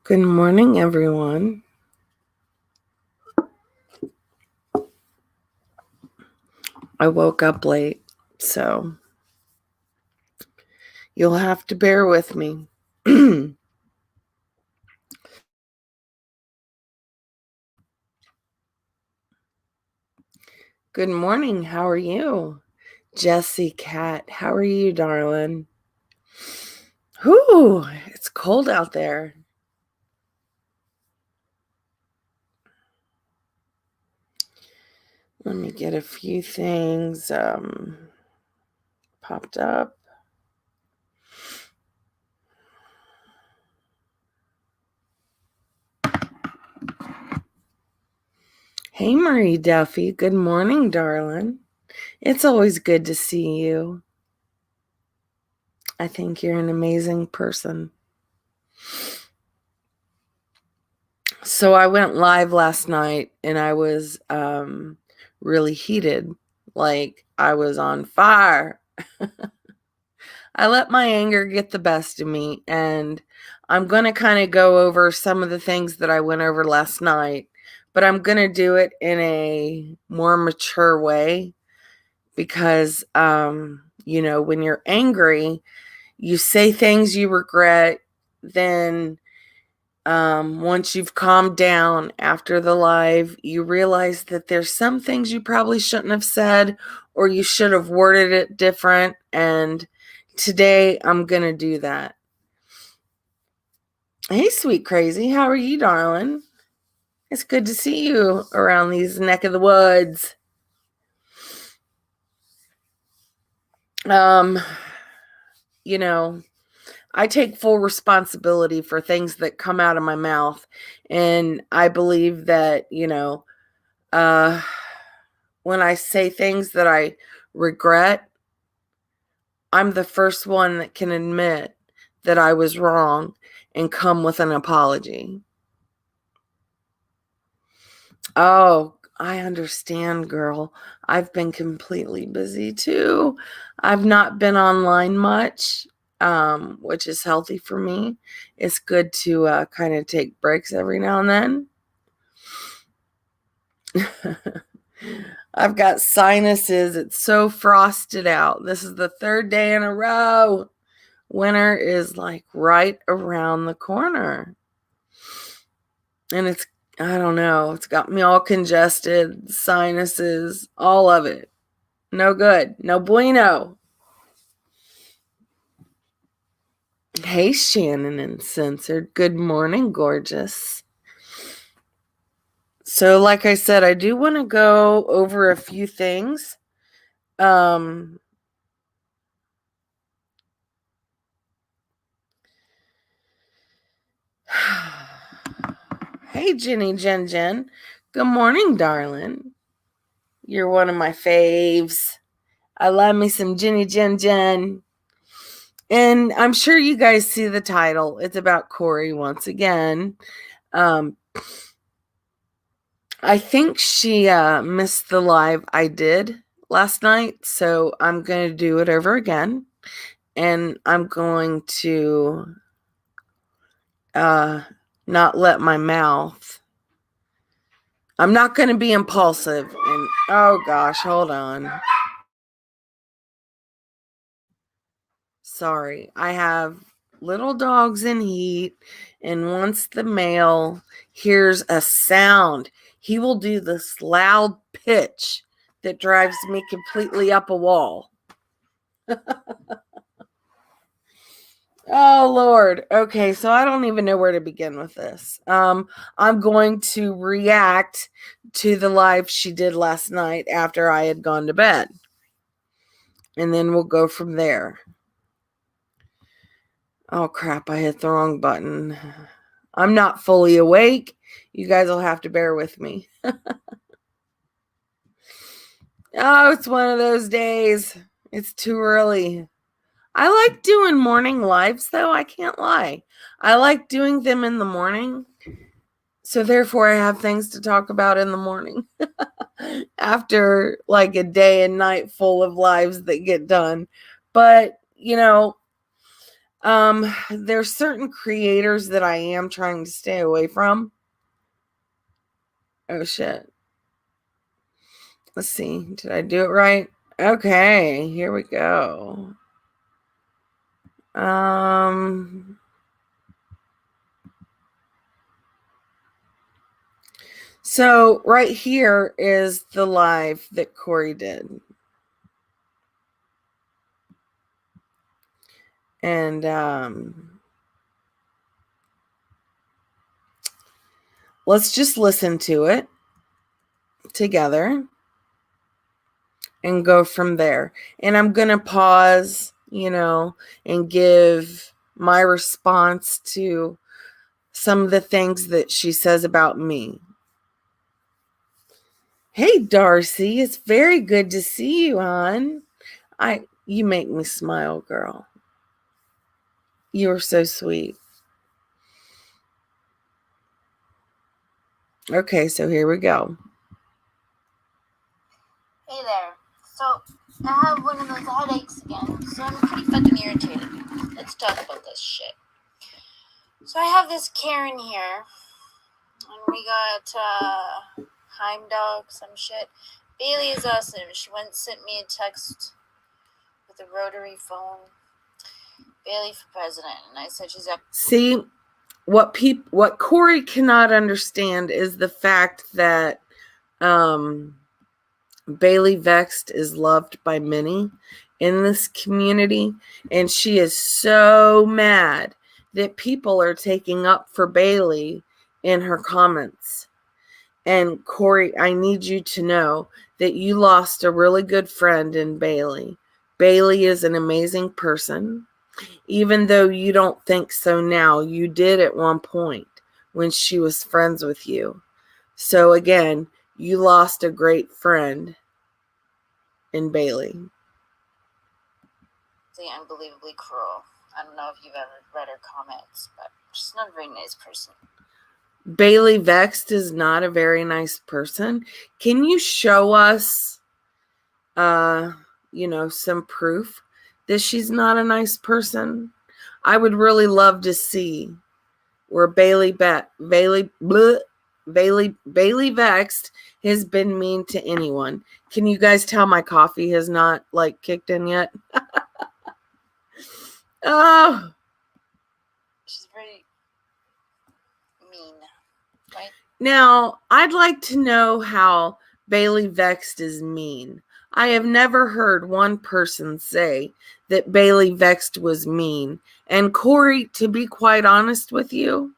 Good morning, everyone. I woke up late, so you'll have to bear with me. Good morning. How are you? Jessie Cat, how are you, darling? Whew, it's cold out there. Let me get a few things popped up. Hey, Marie Duffy. Good morning, darling. It's always good to see you. I think you're an amazing person. So I went live last night and I was really heated. Like I was on fire. I let my anger get the best of me, and I'm going to kind of go over some of the things that I went over last night, but I'm going to do it in a more mature way because, when you're angry, you say things you regret, then once you've calmed down after the live, you realize that there's some things you probably shouldn't have said, or you should have worded it different. And today I'm going to do that. Hey, sweet crazy. How are you, darling? It's good to see you around these neck of the woods. I take full responsibility for things that come out of my mouth. And I believe that, when I say things that I regret, I'm the first one that can admit that I was wrong and come with an apology. Oh, I understand, girl. I've been completely busy too. I've not been online much, which is healthy for me. It's good to kind of take breaks every now and then. I've got sinuses. It's so frosted out. This is the third day in a row. Winter is like right around the corner. And I don't know, it's got me all congested, sinuses, all of it. No good. No bueno. Hey, Shannon and Censored. Good morning, gorgeous. So, like I said, I do want to go over a few things. Hey, Jenny Jen. Good morning, darling. You're one of my faves. I love me some Jenny Jen. And I'm sure you guys see the title. It's about Corrie once again. I think she missed the live I did last night, so I'm going to do it over again. And I'm going to not let my mouth. I'm not going to be impulsive. And oh gosh, hold on. Sorry. I have little dogs in heat, and once the male hears a sound, he will do this loud pitch that drives me completely up a wall. Oh Lord. Okay, so I don't even know where to begin with this. I'm going to react to the live she did last night after I had gone to bed. And then we'll go from there. Oh crap, I hit the wrong button. I'm not fully awake. You guys will have to bear with me. Oh, it's one of those days. It's too early. I like doing morning lives, though. I can't lie. I like doing them in the morning. So therefore, I have things to talk about in the morning. After like a day and night full of lives that get done. But, There's certain creators that I am trying to stay away from. Oh shit. Let's see. Did I do it right? Okay, here we go. So right here is the live that Corrie did. And let's just listen to it together and go from there. And I'm going to pause, and give my response to some of the things that she says about me. Hey, Darcy, it's very good to see you, hon. You make me smile, girl. You're so sweet. Okay, so here we go. Hey there. So, I have one of those headaches again, so I'm pretty fucking irritated. Let's talk about this shit. So I have this Karen here, and we got, Heimdog, some shit. Bailey is awesome. She sent me a text with a rotary phone. Bailey for president, and I said she's up. See, what Corrie cannot understand is the fact that Bailey Vexed is loved by many in this community, and she is so mad that people are taking up for Bailey in her comments. And Corrie, I need you to know that you lost a really good friend in Bailey. Bailey is an amazing person. Even though you don't think so now, you did at one point when she was friends with you. So again, you lost a great friend in Bailey. Unbelievably cruel. I don't know if you've ever read her comments, but she's not a very nice person. Bailey Vexed is not a very nice person. Can you show us, some proof that she's not a nice person? I would really love to see where Bailey Vexed has been mean to anyone. Can you guys tell my coffee has not kicked in yet? Oh, she's very mean, right? Now, I'd like to know how Bailey Vexed is mean. I have never heard one person say that Bailey Vexed was mean. And Corrie, to be quite honest with you,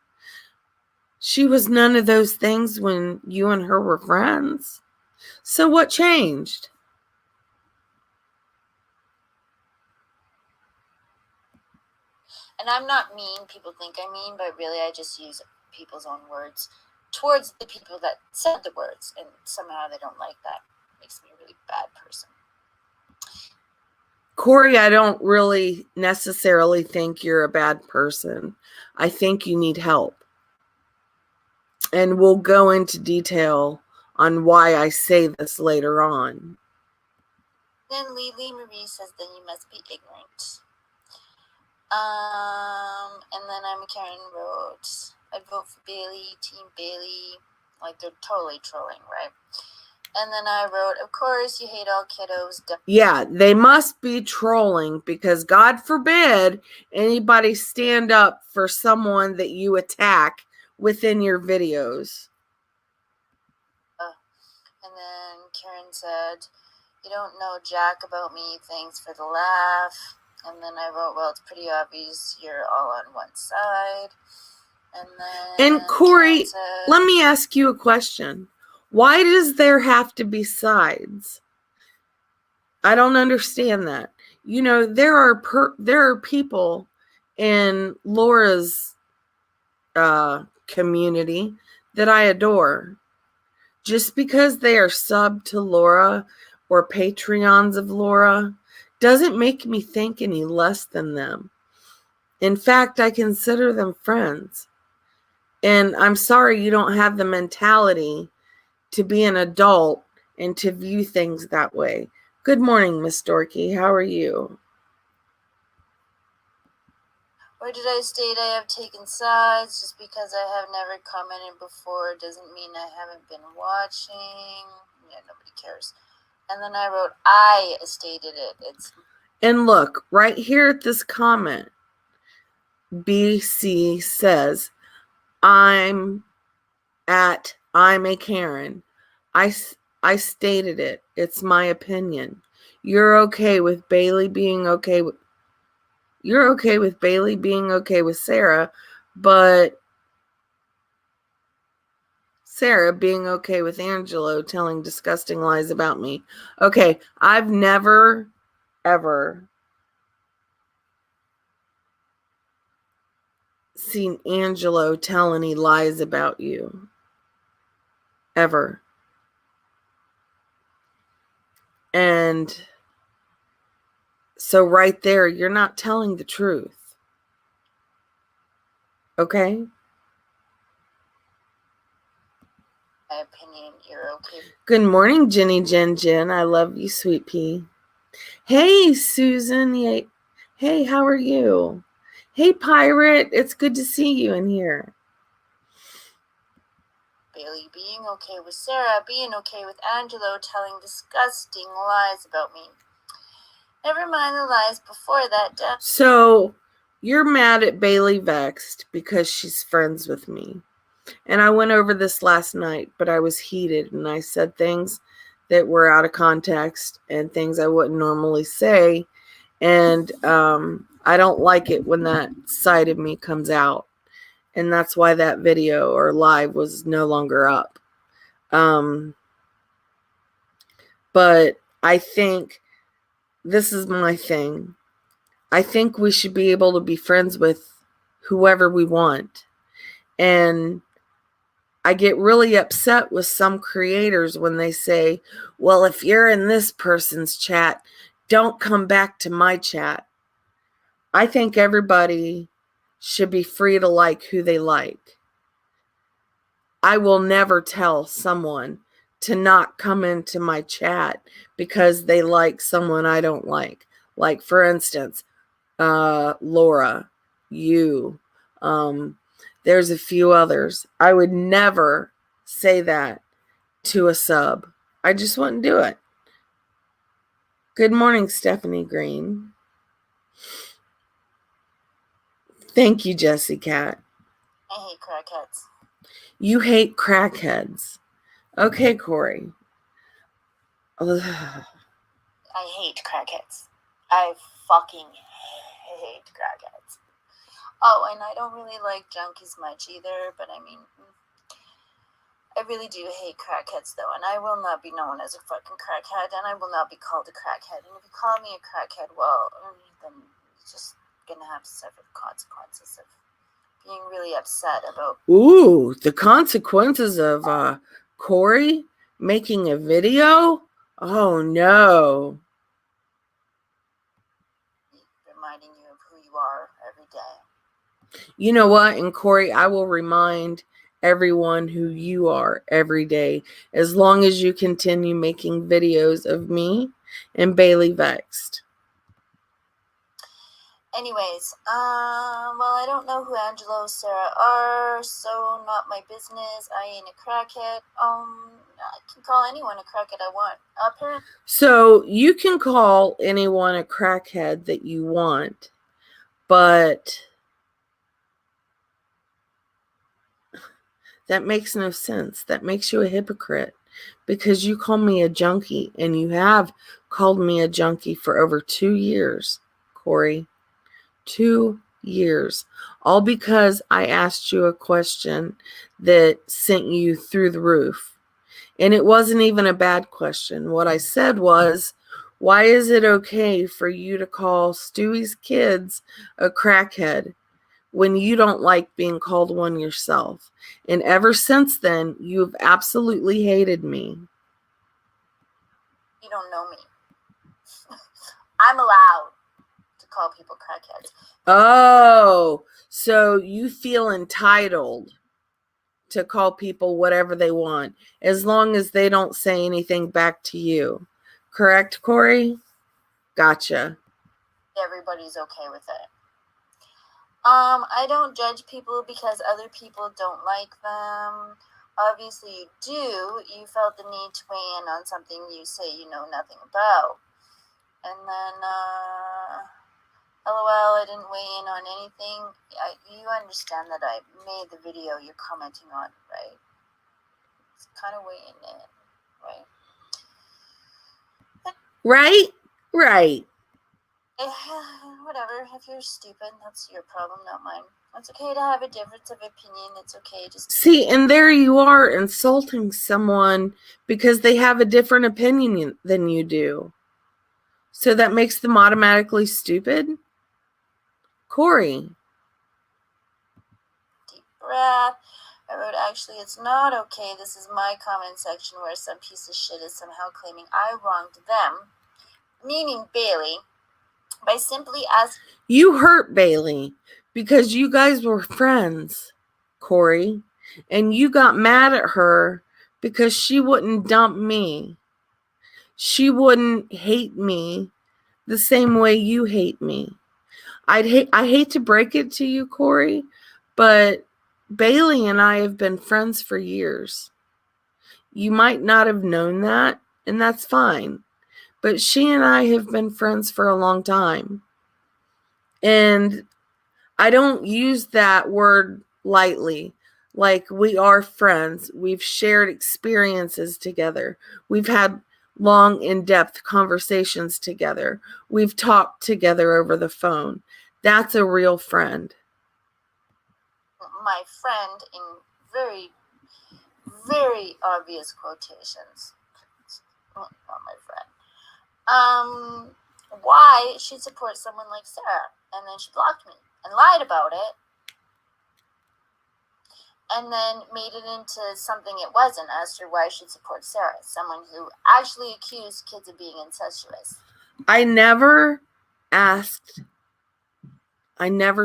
she was none of those things when you and her were friends. So what changed? And I'm not mean. People think I'm mean, but really I just use people's own words towards the people that said the words, and somehow they don't like that. It makes me a really bad person. Corrie, I don't really necessarily think you're a bad person. I think you need help. And we'll go into detail on why I say this later on. Then Lily Marie says, then you must be ignorant. And then I'm Karen wrote, I'd vote for Bailey, Team Bailey. Like, they're totally trolling, right? And then I wrote, of course, you hate all kiddos. Yeah, they must be trolling because God forbid anybody stand up for someone that you attack within your videos. And then Karen said, you don't know jack about me, thanks for the laugh. And then I wrote, well, it's pretty obvious you're all on one side. And Corrie, let me ask you a question. Why does there have to be sides? I don't understand that. There are people in Laura's community that I adore. Just because they are sub to Laura or Patreons of Laura doesn't make me think any less than them. In fact, I consider them friends. And I'm sorry you don't have the mentality to be an adult and to view things that way. Good morning, Miss Dorky. How are you? Or did I state I have taken sides? Just because I have never commented before doesn't mean I haven't been watching. Yeah, nobody cares. And then I wrote, I stated it. And look, right here at this comment, BC says, I'm a Karen. I stated it. It's my opinion. You're okay with Bailey being okay with Sarah, but Sarah being okay with Angelo telling disgusting lies about me. Okay, I've never, ever seen Angelo tell any lies about you. Ever. And so right there, you're not telling the truth. Okay? my opinion. You're okay. Good morning, Jenny Jen. I love you, sweet pea. Hey, Susan. Hey, how are you? Hey, Pirate. It's good to see you in here. Bailey being okay with Sarah, being okay with Angelo telling disgusting lies about me. Never mind the lies before that. So, you're mad at Bailey Vexed because she's friends with me. And I went over this last night, but I was heated and I said things that were out of context and things I wouldn't normally say. And I don't like it when that side of me comes out. And that's why that video or live was no longer up. But I think this is my thing. I think we should be able to be friends with whoever we want. And I get really upset with some creators when they say, well, if you're in this person's chat, don't come back to my chat. I think everybody should be free to like who they like. I will never tell someone to not come into my chat because they like someone I don't like. Like, for instance, Laura, you, there's a few others. I would never say that to a sub. I just wouldn't do it. Good morning, Stephanie Green. Thank you, Jessie Cat. I hate crackheads. You hate crackheads. Okay, Corrie. I hate crackheads. I fucking hate crackheads. Oh, and I don't really like junkies much either, but I mean, I really do hate crackheads though, and I will not be known as a fucking crackhead, and I will not be called a crackhead. And if you call me a crackhead, well, then you're just gonna have to suffer the consequences of being really upset about. Ooh, the consequences of Corrie making a video? Oh no. Reminding you of who you are every day. You know what? And Corrie, I will remind everyone who you are every day, as long as you continue making videos of me and Bailey Vexed. Anyways, well, I don't know who Angelo and Sarah are, so not my business. I ain't a crackhead. I can call anyone a crackhead I want. Apparently. So you can call anyone a crackhead that you want, but that makes no sense. That makes you a hypocrite because you call me a junkie, and you have called me a junkie for over 2 years, Corrie. 2 years. All because I asked you a question that sent you through the roof. And it wasn't even a bad question. What I said was, why is it okay for you to call Stewie's kids a crackhead when you don't like being called one yourself? And ever since then, you've absolutely hated me. You don't know me. I'm allowed to call people crackheads. Oh, so you feel entitled to call people whatever they want, as long as they don't say anything back to you. Correct, Corrie? Gotcha. Everybody's okay with it. I don't judge people because other people don't like them. Obviously you do. You felt the need to weigh in on something you say you know nothing about. And then, LOL, I didn't weigh in on anything. You understand that I made the video you're commenting on, right? It's kind of weighing in, right? Right? Right. Whatever. If you're stupid, that's your problem, not mine. It's okay to have a difference of opinion. It's okay. Just see, and there you are insulting someone because they have a different opinion than you do. So that makes them automatically stupid? Corrie. Deep breath. I wrote, actually, it's not okay. This is my comment section where some piece of shit is somehow claiming I wronged them, meaning Bailey, by simply asking. You hurt Bailey because you guys were friends, Corrie, and you got mad at her because she wouldn't dump me. She wouldn't hate me the same way you hate me. I hate to break it to you, Corrie, but Bailey and I have been friends for years. You might not have known that, and that's fine. But she and I have been friends for a long time. And I don't use that word lightly. Like, we are friends. We've shared experiences together. We've had long, in-depth conversations together. We've talked together over the phone. That's a real friend. My friend in very, very obvious quotations. Not my friend. Why she'd support someone like Sarah. And then she blocked me and lied about it. And then made it into something it wasn't, asked her why she'd support Sarah, someone who actually accused kids of being incestuous. I never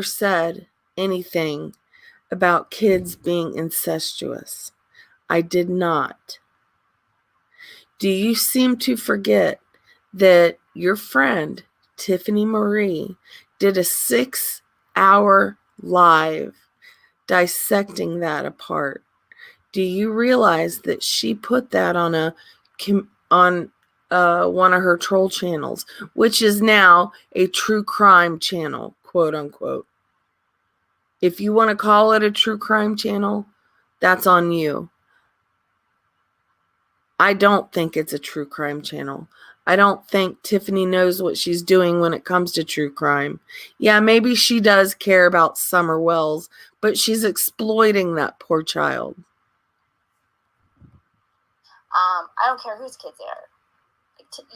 said anything about kids being incestuous. I did not. Do you seem to forget that your friend, Tiffany Marie, did a 6-hour live dissecting that apart? Do you realize that she put that on one of her troll channels, which is now a true crime channel, quote unquote? If you want to call it a true crime channel, that's on you. I don't think it's a true crime channel. I don't think Tiffany knows what she's doing when it comes to true crime. Yeah, maybe she does care about Summer Wells, but she's exploiting that poor child. I don't care whose kids they are.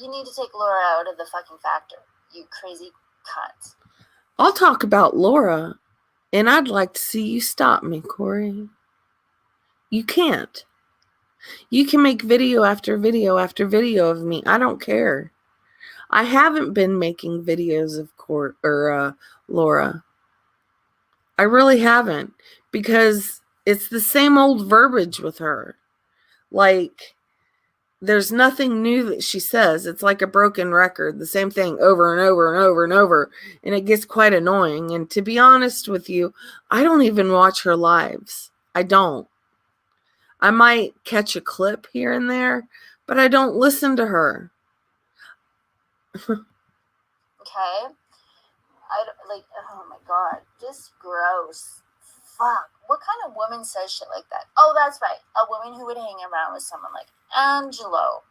You need to take Laura out of the fucking factor, you crazy cunt. I'll talk about Laura, and I'd like to see you stop me, Corrie. You can't. You can make video after video after video of me. I don't care. I haven't been making videos of Laura. I really haven't, because it's the same old verbiage with her. Like, there's nothing new that she says. It's like a broken record, the same thing over and over and over and over, and it gets quite annoying. And to be honest with you, I don't even watch her lives. I don't. I might catch a clip here and there, but I don't listen to her. Okay? Oh my god, just gross. Fuck. What kind of woman says shit like that? Oh, that's right. A woman who would hang around with someone like Angelo.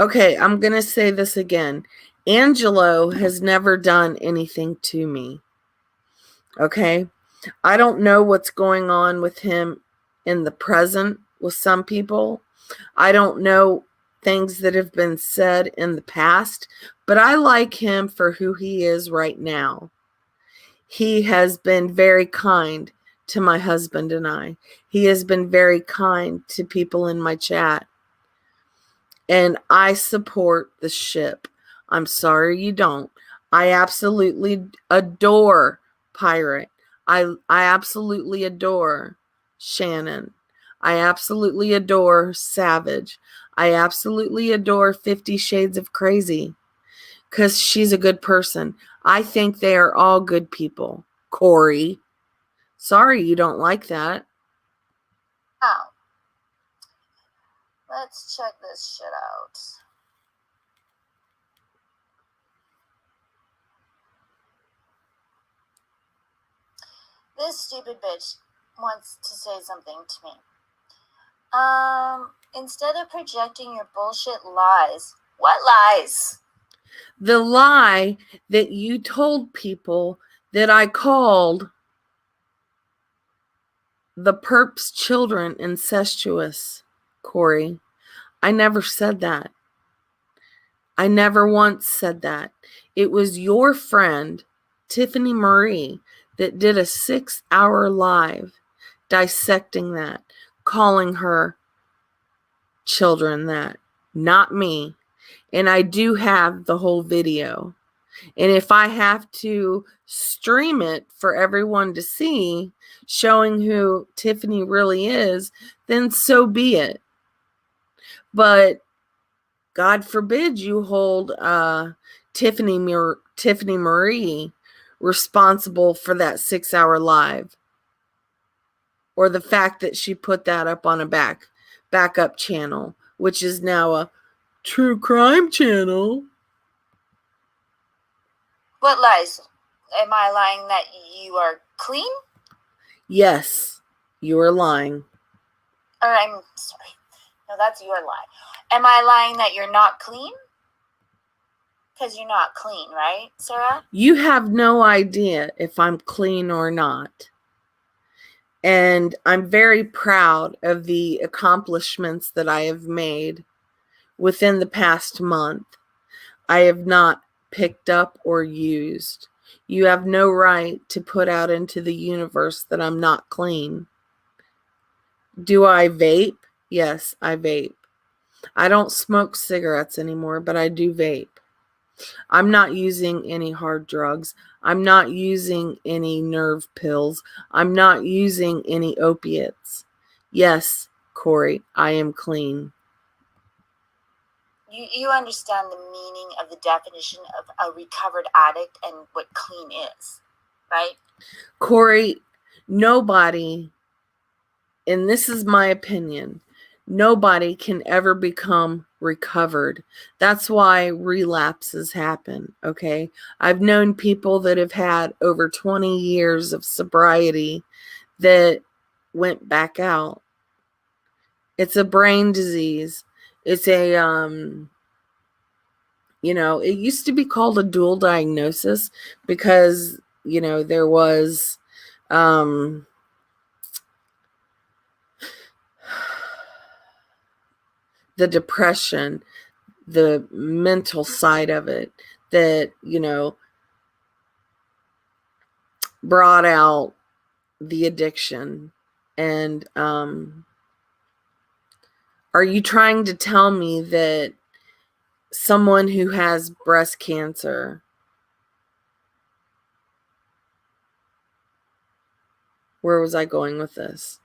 Okay, I'm going to say this again. Angelo has never done anything to me. Okay? I don't know what's going on with him in the present with some people. I don't know things that have been said in the past, but I like him for who he is right now. He has been very kind to my husband and I. He has been very kind to people in my chat. And I support the ship. I'm sorry you don't. I absolutely adore Pirate. I absolutely adore Shannon. I absolutely adore Savage. I absolutely adore 50 Shades of Crazy, because she's a good person. I think they are all good people. Corrie. Sorry you don't like that. Now, let's check this shit out. This stupid bitch wants to say something to me. Instead of projecting your bullshit lies. What lies? The lie that you told people that I called the perp's children incestuous, Corrie. I never said that. I never once said that. It was your friend, Tiffany Marie, that did a 6-hour live dissecting that, calling her children that, not me. And I do have the whole video. And if I have to stream it for everyone to see, showing who Tiffany really is, then so be it. But God forbid you hold Tiffany Marie responsible for that 6-hour live, or the fact that she put that up on a backup channel, which is now a true crime channel. What lies? Am I lying that you are clean? Yes, you are lying. Or I'm sorry. No, that's your lie. Am I lying that you're not clean? Because you're not clean, right, Sarah? You have no idea if I'm clean or not. And I'm very proud of the accomplishments that I have made within the past month. I have not picked up or used. You have no right to put out into the universe that I'm not clean. Do I vape? Yes, I vape. I don't smoke cigarettes anymore, but I do vape. I'm not using any hard drugs. I'm not using any nerve pills. I'm not using any opiates. Yes, Corrie, I am clean. You understand the meaning of the definition of a recovered addict and what clean is, right? Corrie, nobody, and this is my opinion, nobody can ever become recovered. That's why relapses happen, okay? I've known people that have had over 20 years of sobriety that went back out. It's a brain disease. It's a, it used to be called a dual diagnosis because, there was, the depression, the mental side of it that, brought out the addiction. And are you trying to tell me that someone who has breast cancer, where was I going with this?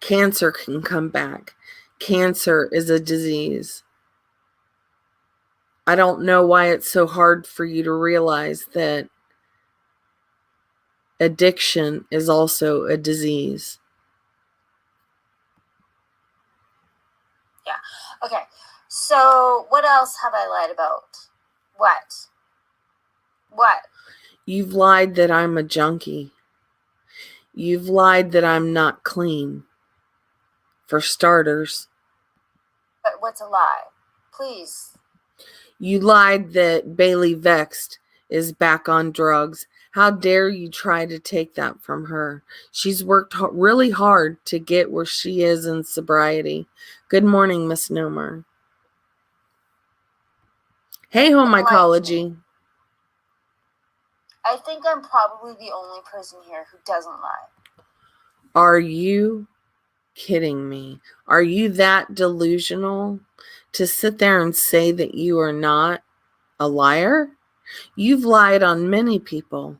Cancer can come back. Cancer is a disease. I don't know why it's so hard for you to realize that addiction is also a disease. Yeah. Okay. So what else have I lied about? What? You've lied that I'm a junkie. You've lied that I'm not clean, for starters. But what's a lie? Please. You lied that Bailey Vexed is back on drugs. How dare you try to take that from her? She's worked really hard to get where she is in sobriety. Good morning, Miss Nomer. Hey, home mycology. I think I'm probably the only person here who doesn't lie. Are you kidding me? Are you that delusional to sit there and say that you are not a liar? You've lied on many people.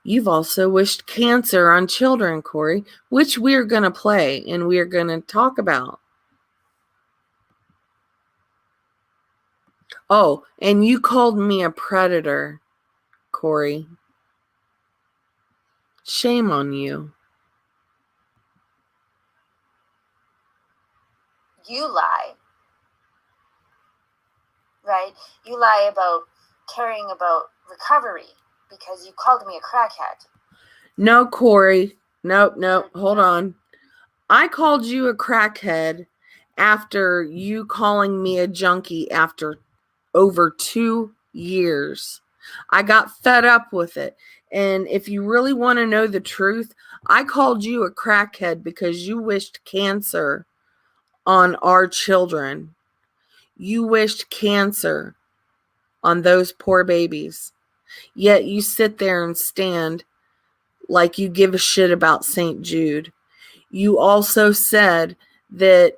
You've also wished cancer on children, Corrie, which we're going to play and we're going to talk about. Oh, and you called me a predator, Corrie. Shame on you. You lie. Right? You lie about caring about recovery because you called me a crackhead. No, Corrie. Nope. Hold on. I called you a crackhead after you calling me a junkie after over 2 years. I got fed up with it. And if you really want to know the truth, I called you a crackhead because you wished cancer on our children. You wished cancer on those poor babies. Yet you sit there and stand like you give a shit about St. Jude. You also said that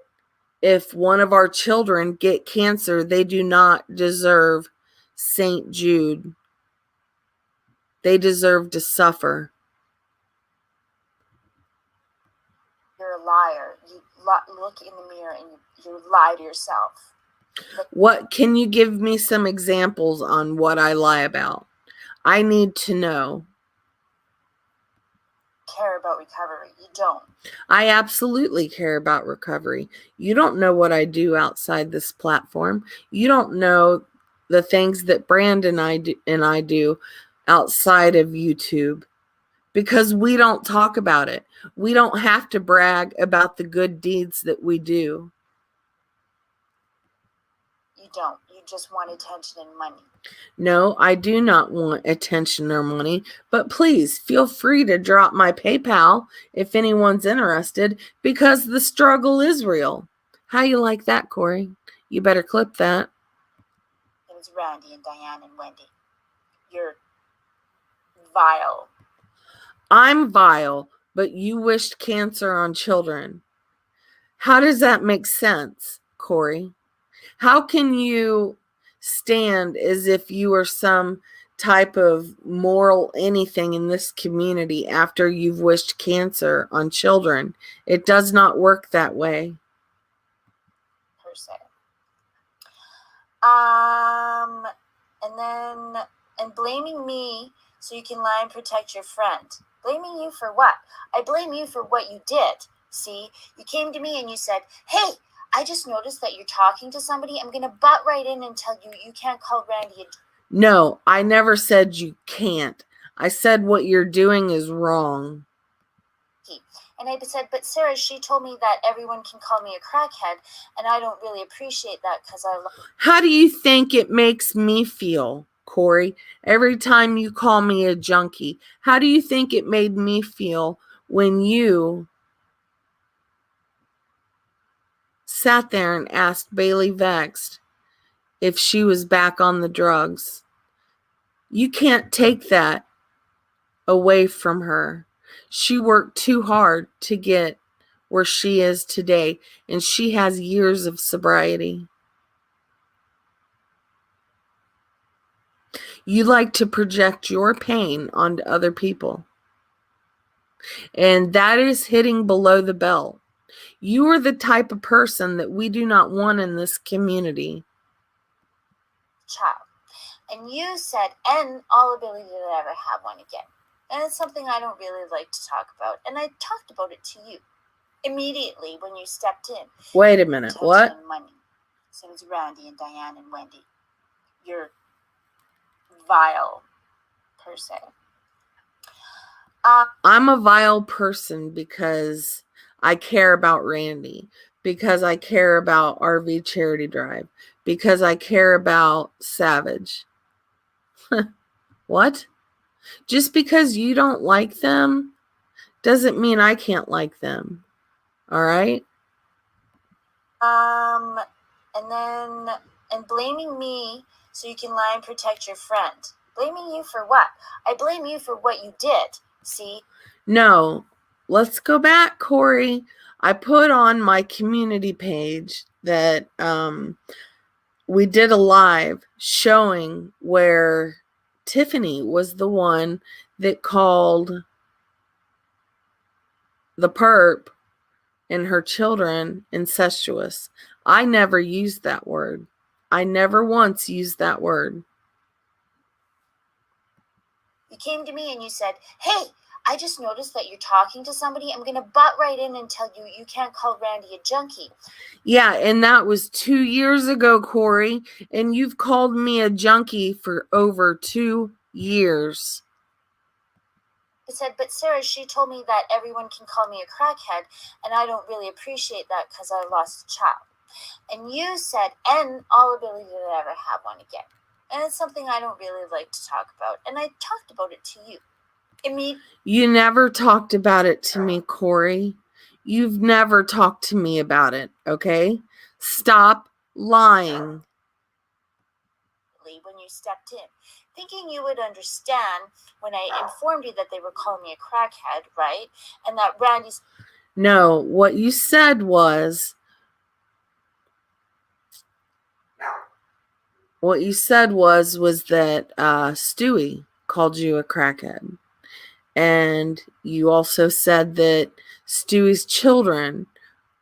if one of our children get cancer, they do not deserve St. Jude. They deserve to suffer. You're a liar. You look in the mirror and you lie to yourself. What can you give me some examples on what I lie about? I need to know. Care about recovery. You don't. I absolutely care about recovery. You don't know what I do outside this platform. You don't know the things that Brandon and I do outside of YouTube because we don't talk about it. We don't have to brag about the good deeds that we do. You don't. You just want attention and money. No, I do not want attention or money, but please feel free to drop my PayPal if anyone's interested because the struggle is real. How you like that, Corrie? You better clip that. It was Randy and Diane and Wendy. You're vile. I'm vile, but you wished cancer on children. How does that make sense, Corrie? How can you stand as if you are some type of moral anything in this community after you've wished cancer on children? It does not work that way. Per se. And blaming me so you can lie and protect your friend. Blaming you for what? I blame you for what you did. See, you came to me and you said, hey, I just noticed that you're talking to somebody. I'm going to butt right in and tell you you can't call Randy a... No, I never said you can't. I said what you're doing is wrong. And I said, but Sarah, she told me that everyone can call me a crackhead, and I don't really appreciate that because I love... How do you think it makes me feel, Corrie, every time you call me a junkie? How do you think it made me feel when you sat there and asked Bailey Vexed if she was back on the drugs? You can't take that away from her. She worked too hard to get where she is today, and she has years of sobriety. You like to project your pain onto other people, and that is hitting below the belt. You are the type of person that we do not want in this community. Child. And you said, and all ability to ever have one again. And it's something I don't really like to talk about. And I talked about it to you immediately when you stepped in. Wait a minute, what? Money. Same as Randy and Diane and Wendy. You're vile, per se. I'm a vile person because I care about Randy, because I care about RV Charity Drive, because I care about Savage. What? Just because you don't like them doesn't mean I can't like them. All right? And blaming me so you can lie and protect your friend. Blaming you for what? I blame you for what you did. See? No. Let's go back, Corrie. I put on my community page that we did a live showing where Tiffany was the one that called the perp and her children incestuous. I never used that word. I never once used that word. You came to me and you said, hey, I just noticed that you're talking to somebody. I'm going to butt right in and tell you you can't call Randy a junkie. Yeah, and that was 2 years ago, Corrie, and you've called me a junkie for over 2 years. I said, but Sarah, she told me that everyone can call me a crackhead, and I don't really appreciate that because I lost a child. And you said, and all ability to ever have one again. And it's something I don't really like to talk about. And I talked about it to you. You never talked about it to me, Corrie. You've never talked to me about it, okay? Stop lying. When you stepped in, thinking you would understand when I informed you that they were calling me a crackhead, right? And that Randy's... No, what you said was... What you said was that Stewie called you a crackhead. And you also said that Stewie's children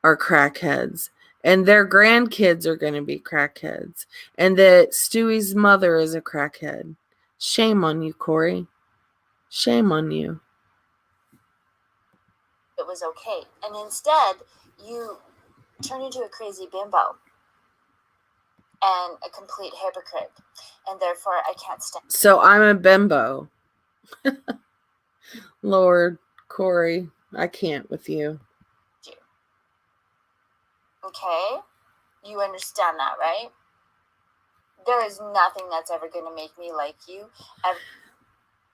are crackheads and their grandkids are going to be crackheads and that Stewie's mother is a crackhead. Shame on you, Corrie. Shame on you. It was okay. And instead, you turned into a crazy bimbo and a complete hypocrite. And therefore, I can't stand. So I'm a bimbo. Lord, Corrie, I can't with you. Okay? You understand that, right? There is nothing that's ever going to make me like you.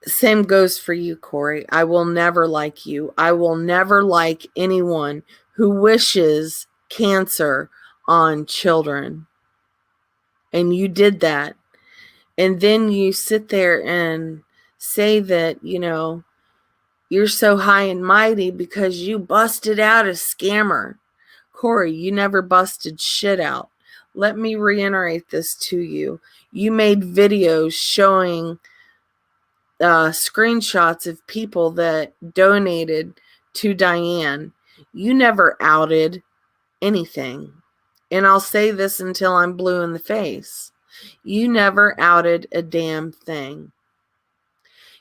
Same goes for you, Corrie. I will never like you. I will never like anyone who wishes cancer on children. And you did that. And then you sit there and say that, you know, you're so high and mighty because you busted out a scammer. Corrie, you never busted shit out. Let me reiterate this to you. You made videos showing screenshots of people that donated to Diane. You never outed anything. And I'll say this until I'm blue in the face. You never outed a damn thing.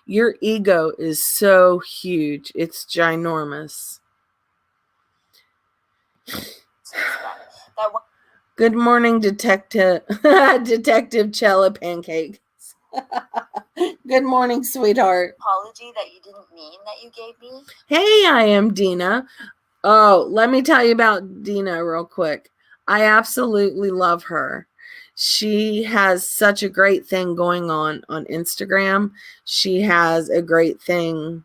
Your ego is so huge. It's ginormous. Good morning, Detective Cella Pancakes. Good morning, sweetheart. Apology that you didn't mean that you gave me. Hey, I am Dina. Oh, let me tell you about Dina real quick. I absolutely love her. She has such a great thing going on Instagram. She has a great thing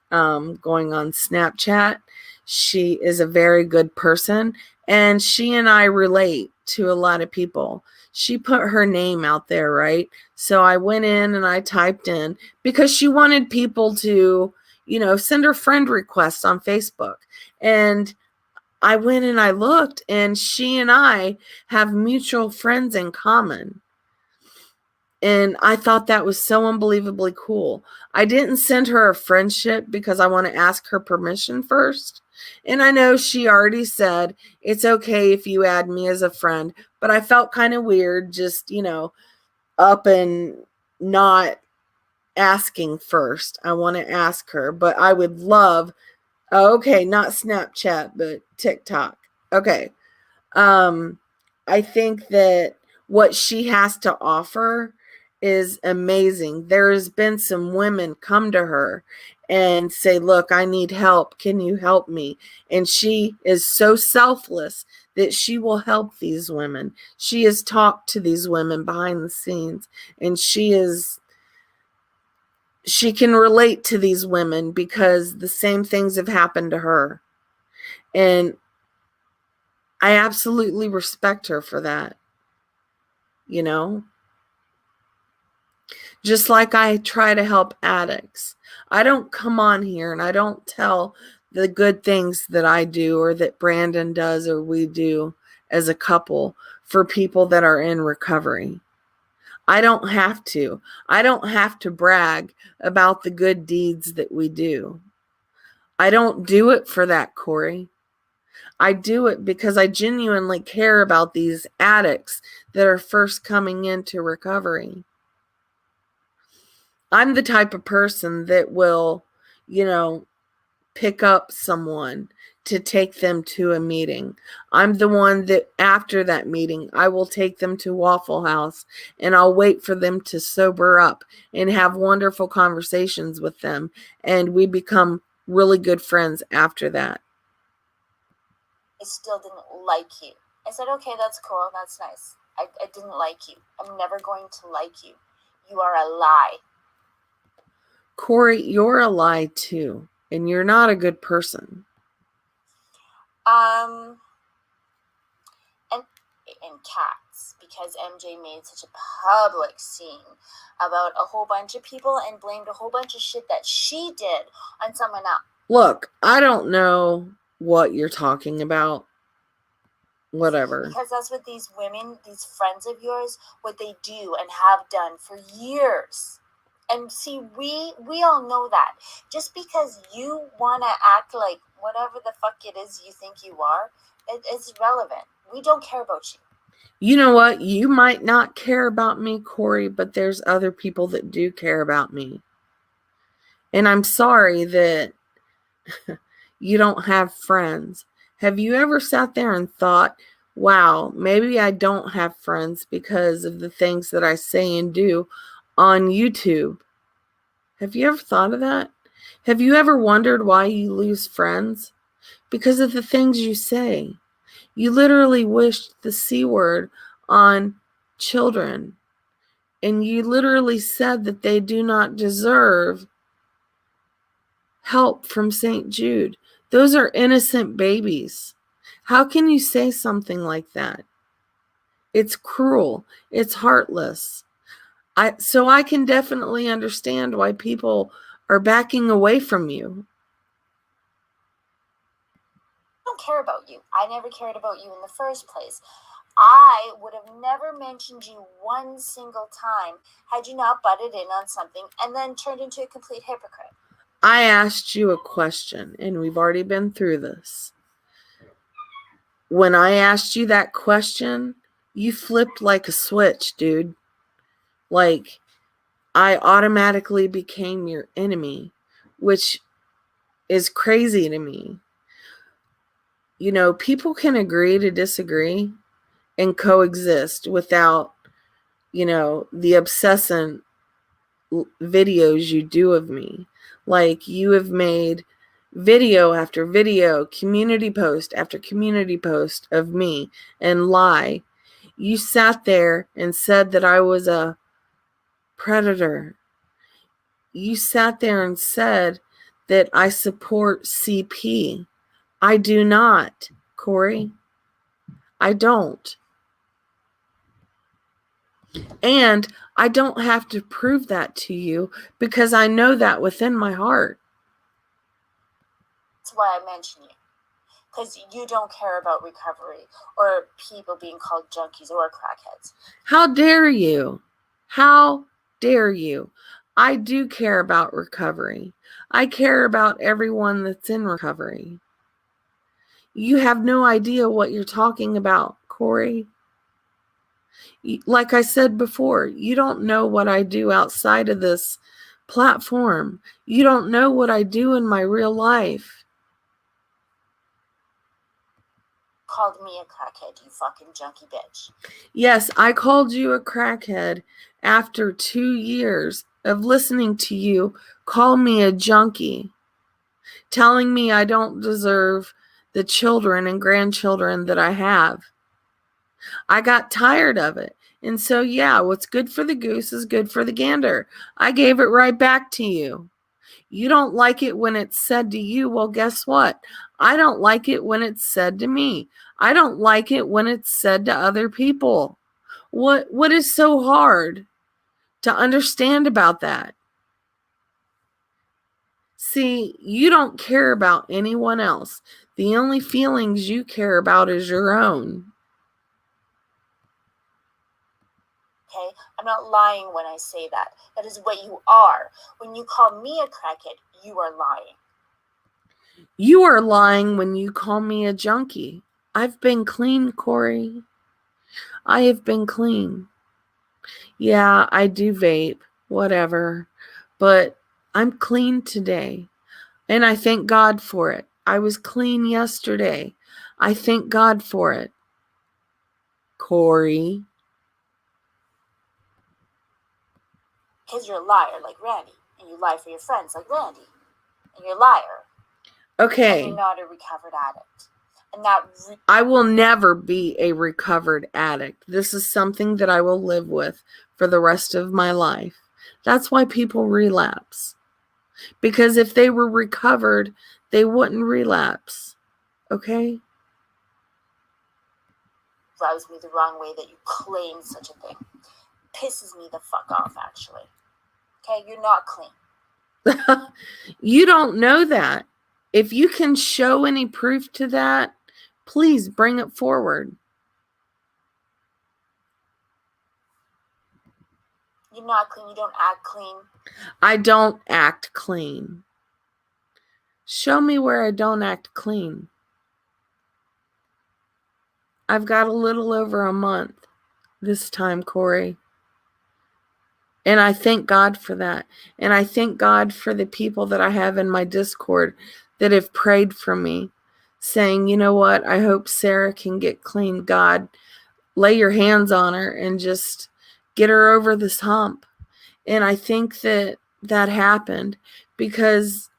going on Snapchat. She is a very good person, and she and I relate to a lot of people. She put her name out there, right? So I went in and I typed in because she wanted people to, you know, send her friend requests on Facebook. And I went and I looked, and she and I have mutual friends in common. And I thought that was so unbelievably cool. I didn't send her a friendship because I want to ask her permission first. And I know she already said, it's okay if you add me as a friend. But I felt kind of weird just, you know, up and not asking first. I want to ask her. But I would love, okay, not Snapchat, but TikTok. Okay. I think that what she has to offer is amazing. There has been some women come to her and say, look, I need help. Can you help me? And she is so selfless that she will help these women. She has talked to these women behind the scenes, and she can relate to these women because the same things have happened to her. And I absolutely respect her for that. You know? Just like I try to help addicts. I don't come on here and I don't tell the good things that I do or that Brandon does or we do as a couple for people that are in recovery. I don't have to. I don't have to brag about the good deeds that we do. I don't do it for that, Corrie. I do it because I genuinely care about these addicts that are first coming into recovery. I'm the type of person that will, pick up someone to take them to a meeting. I'm the one that after that meeting, I will take them to Waffle House and I'll wait for them to sober up and have wonderful conversations with them. And we become really good friends after that. I still didn't like you. I said, okay, that's cool. That's nice. I didn't like you. I'm never going to like you. You are a lie. Corrie, you're a lie too. And you're not a good person. And cats, because MJ made such a public scene about a whole bunch of people and blamed a whole bunch of shit that she did on someone else. Look, I don't know what you're talking about. Whatever. Because that's what these women, these friends of yours, what they do and have done for years. And see, we all know that. Just because you want to act like whatever the fuck it is you think you are, it's irrelevant. We don't care about you. You know what? You might not care about me, Corrie, but there's other people that do care about me. And I'm sorry that you don't have friends. Have you ever sat there and thought, wow, maybe I don't have friends because of the things that I say and do on YouTube? Have you ever thought of that? Have you ever wondered why you lose friends? Because of the things you say. You literally wished the C word on children. And you literally said that they do not deserve help from St. Jude. Those are innocent babies. How can you say something like that? It's cruel. It's heartless. So I can definitely understand why people are backing away from you. I don't care about you. I never cared about you in the first place. I would have never mentioned you one single time had you not butted in on something and then turned into a complete hypocrite. I asked you a question, and we've already been through this. When I asked you that question, you flipped like a switch, dude. Like, I automatically became your enemy, which is crazy to me. People can agree to disagree and coexist without, the obsessant videos you do of me. Like, you have made video after video, community post after community post of me and lie. You sat there and said that I was a predator. You sat there and said that I support CP. I do not, Corrie. I don't. And I don't have to prove that to you because I know that within my heart. That's why I mention you. Because you don't care about recovery or people being called junkies or crackheads. How dare you? How dare you? I do care about recovery. I care about everyone that's in recovery. You have no idea what you're talking about, Corrie. Like I said before, you don't know what I do outside of this platform. You don't know what I do in my real life. Called me a crackhead, you fucking junkie bitch. Yes, I called you a crackhead after 2 years of listening to you call me a junkie, telling me I don't deserve the children and grandchildren that I have. I got tired of it. And so, yeah, what's good for the goose is good for the gander. I gave it right back to you. You don't like it when it's said to you. Well, guess what? I don't like it when it's said to me. I don't like it when it's said to other people. What is so hard to understand about that? See, you don't care about anyone else. The only feelings you care about is your own. Okay? I'm not lying when I say that. That is what you are. When you call me a crackhead, you are lying. You are lying when you call me a junkie. I've been clean, Corrie. I have been clean. Yeah, I do vape, whatever. But I'm clean today. And I thank God for it. I was clean yesterday. I thank God for it. Corrie. Because you're a liar like Randy. And you lie for your friends like Randy. And you're a liar. Okay. And you're not a recovered addict. And I will never be a recovered addict. This is something that I will live with for the rest of my life. That's why people relapse. Because if they were recovered, they wouldn't relapse. Okay? Rubs me the wrong way that you claim such a thing. Pisses me the fuck off, actually. Okay? You're not clean. You don't know that. If you can show any proof to that, please bring it forward. You're not clean. You don't act clean. I don't act clean. Show me where I don't act clean. I've got a little over a month this time, Corrie. And I thank God for that. And I thank God for the people that I have in my Discord that have prayed for me, saying, you know what, I hope Sarah can get clean. God, lay your hands on her and just get her over this hump. And I think that that happened because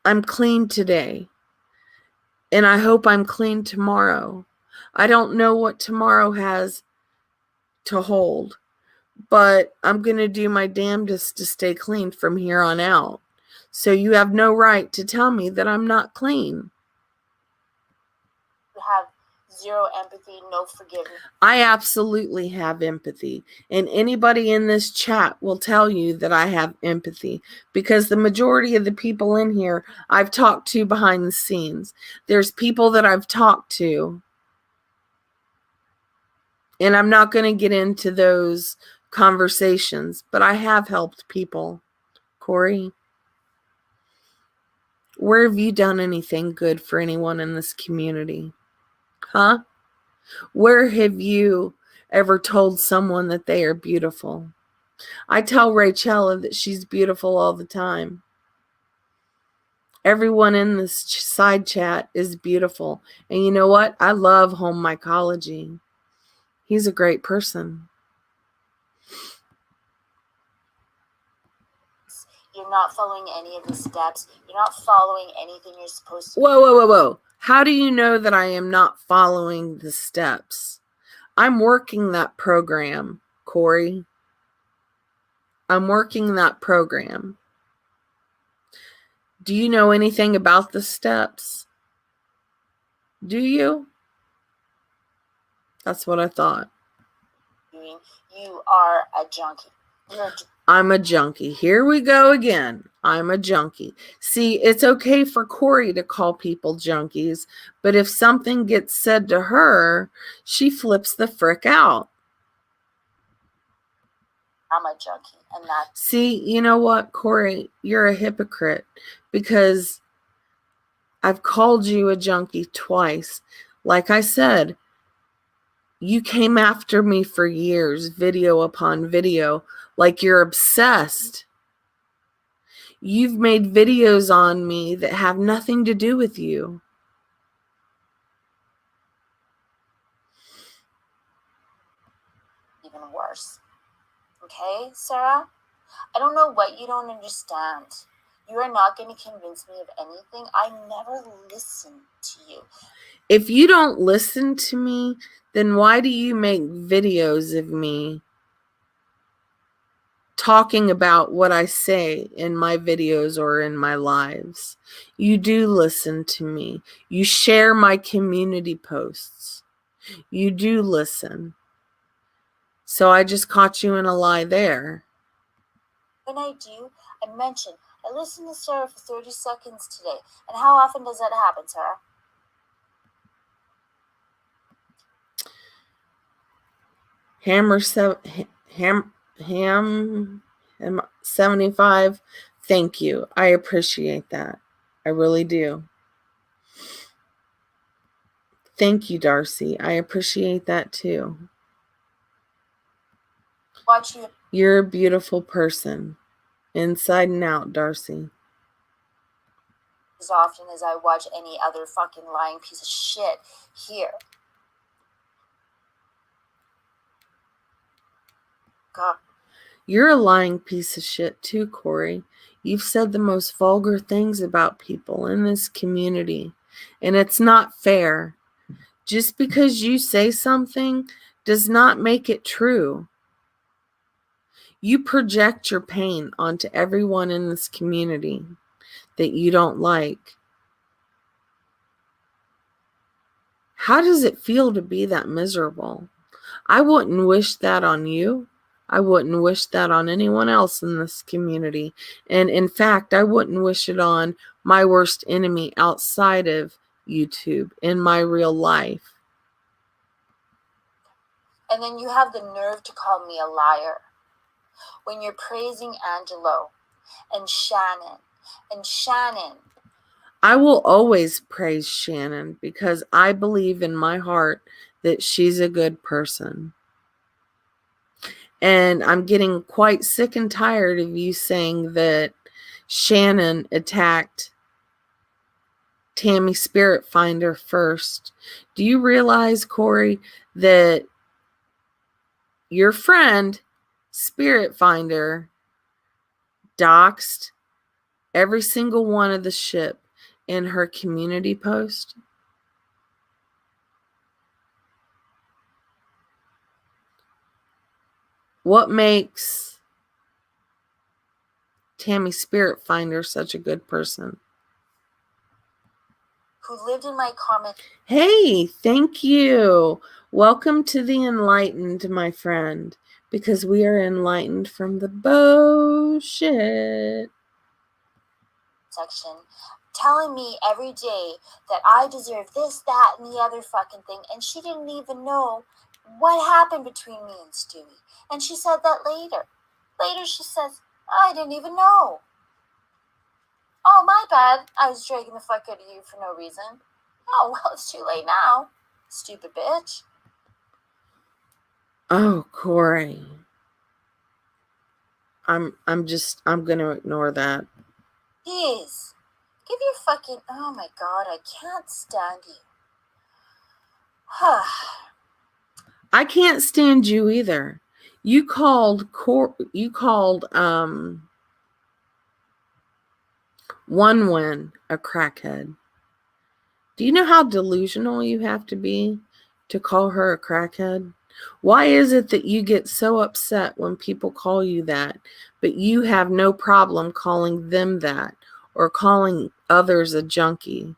I'm clean today. And I hope I'm clean tomorrow. I don't know what tomorrow has to hold, but I'm going to do my damnedest to stay clean from here on out. So you have no right to tell me that I'm not clean. You have zero empathy, no forgiveness. I absolutely have empathy. And anybody in this chat will tell you that I have empathy because the majority of the people in here I've talked to behind the scenes. There's people that I've talked to. And I'm not going to get into those conversations, but I have helped people. Corrie, where have you done anything good for anyone in this community? Huh? Where have you ever told someone that they are beautiful? I tell Rachella that she's beautiful all the time. Everyone in this side chat is beautiful. And you know what? I love home mycology. He's a great person. You're not following any of the steps. You're not following anything you're supposed to. Whoa. How do you know that I am not following the steps? I'm working that program, Corrie. I'm working that program. Do you know anything about the steps? Do you? That's what I thought. You are a junkie. I'm a junkie. Here we go again. I'm a junkie. See, it's okay for Corrie to call people junkies, but if something gets said to her, she flips the frick out. I'm a junkie. And that. See, you know what, Corrie? You're a hypocrite because I've called you a junkie twice. Like I said, you came after me for years, video upon video, like you're obsessed. You've made videos on me that have nothing to do with you. Even worse. Okay, Sarah? I don't know what you don't understand. You are not going to convince me of anything. I never listen to you. If you don't listen to me, then why do you make videos of me talking about what I say in my videos or in my lives? You do listen to me. You share my community posts. You do listen. So I just caught you in a lie there. When I do, I mention, I listened to Sarah for 30 seconds today. And how often does that happen, Sarah? Ham 75. Thank you. I appreciate that. I really do. Thank you, Darcy. I appreciate that too. Watch you. You're a beautiful person, inside and out, Darcy. as often as I watch any other fucking lying piece of shit here. God. You're a lying piece of shit too, Corrie. You've said the most vulgar things about people in this community, and it's not fair. Just because you say something does not make it true. You project your pain onto everyone in this community that you don't like. How does it feel to be that miserable? I wouldn't wish that on you. I wouldn't wish that on anyone else in this community. And in fact, I wouldn't wish it on my worst enemy outside of YouTube in my real life. And then you have the nerve to call me a liar when you're praising Angelo and Shannon. I will always praise Shannon because I believe in my heart that she's a good person. And I'm getting quite sick and tired of you saying that Shannon attacked Tammy Spirit Finder first. Do you realize, Corrie, that your friend Spirit Finder doxed every single one of the ship in her community post? What makes Tammy Spirit Finder such a good person? Who lived in my comment. Hey, thank you. Welcome to the enlightened, my friend, because we are enlightened from the bullshit section, telling me every day that I deserve this, that, and the other fucking thing, and she didn't even know what happened between me and Stewie. And she said that later. Later she says, I didn't even know. Oh, my bad. I was dragging the fuck out of you for no reason. Oh, well, it's too late now. Stupid bitch. Oh, Corrie. I'm gonna ignore that. Please. Give your fucking, oh my god, I can't stand you. I can't stand you either. You called One Win a crackhead. Do you know how delusional you have to be to call her a crackhead? Why is it that you get so upset when people call you that, but you have no problem calling them that or calling others a junkie?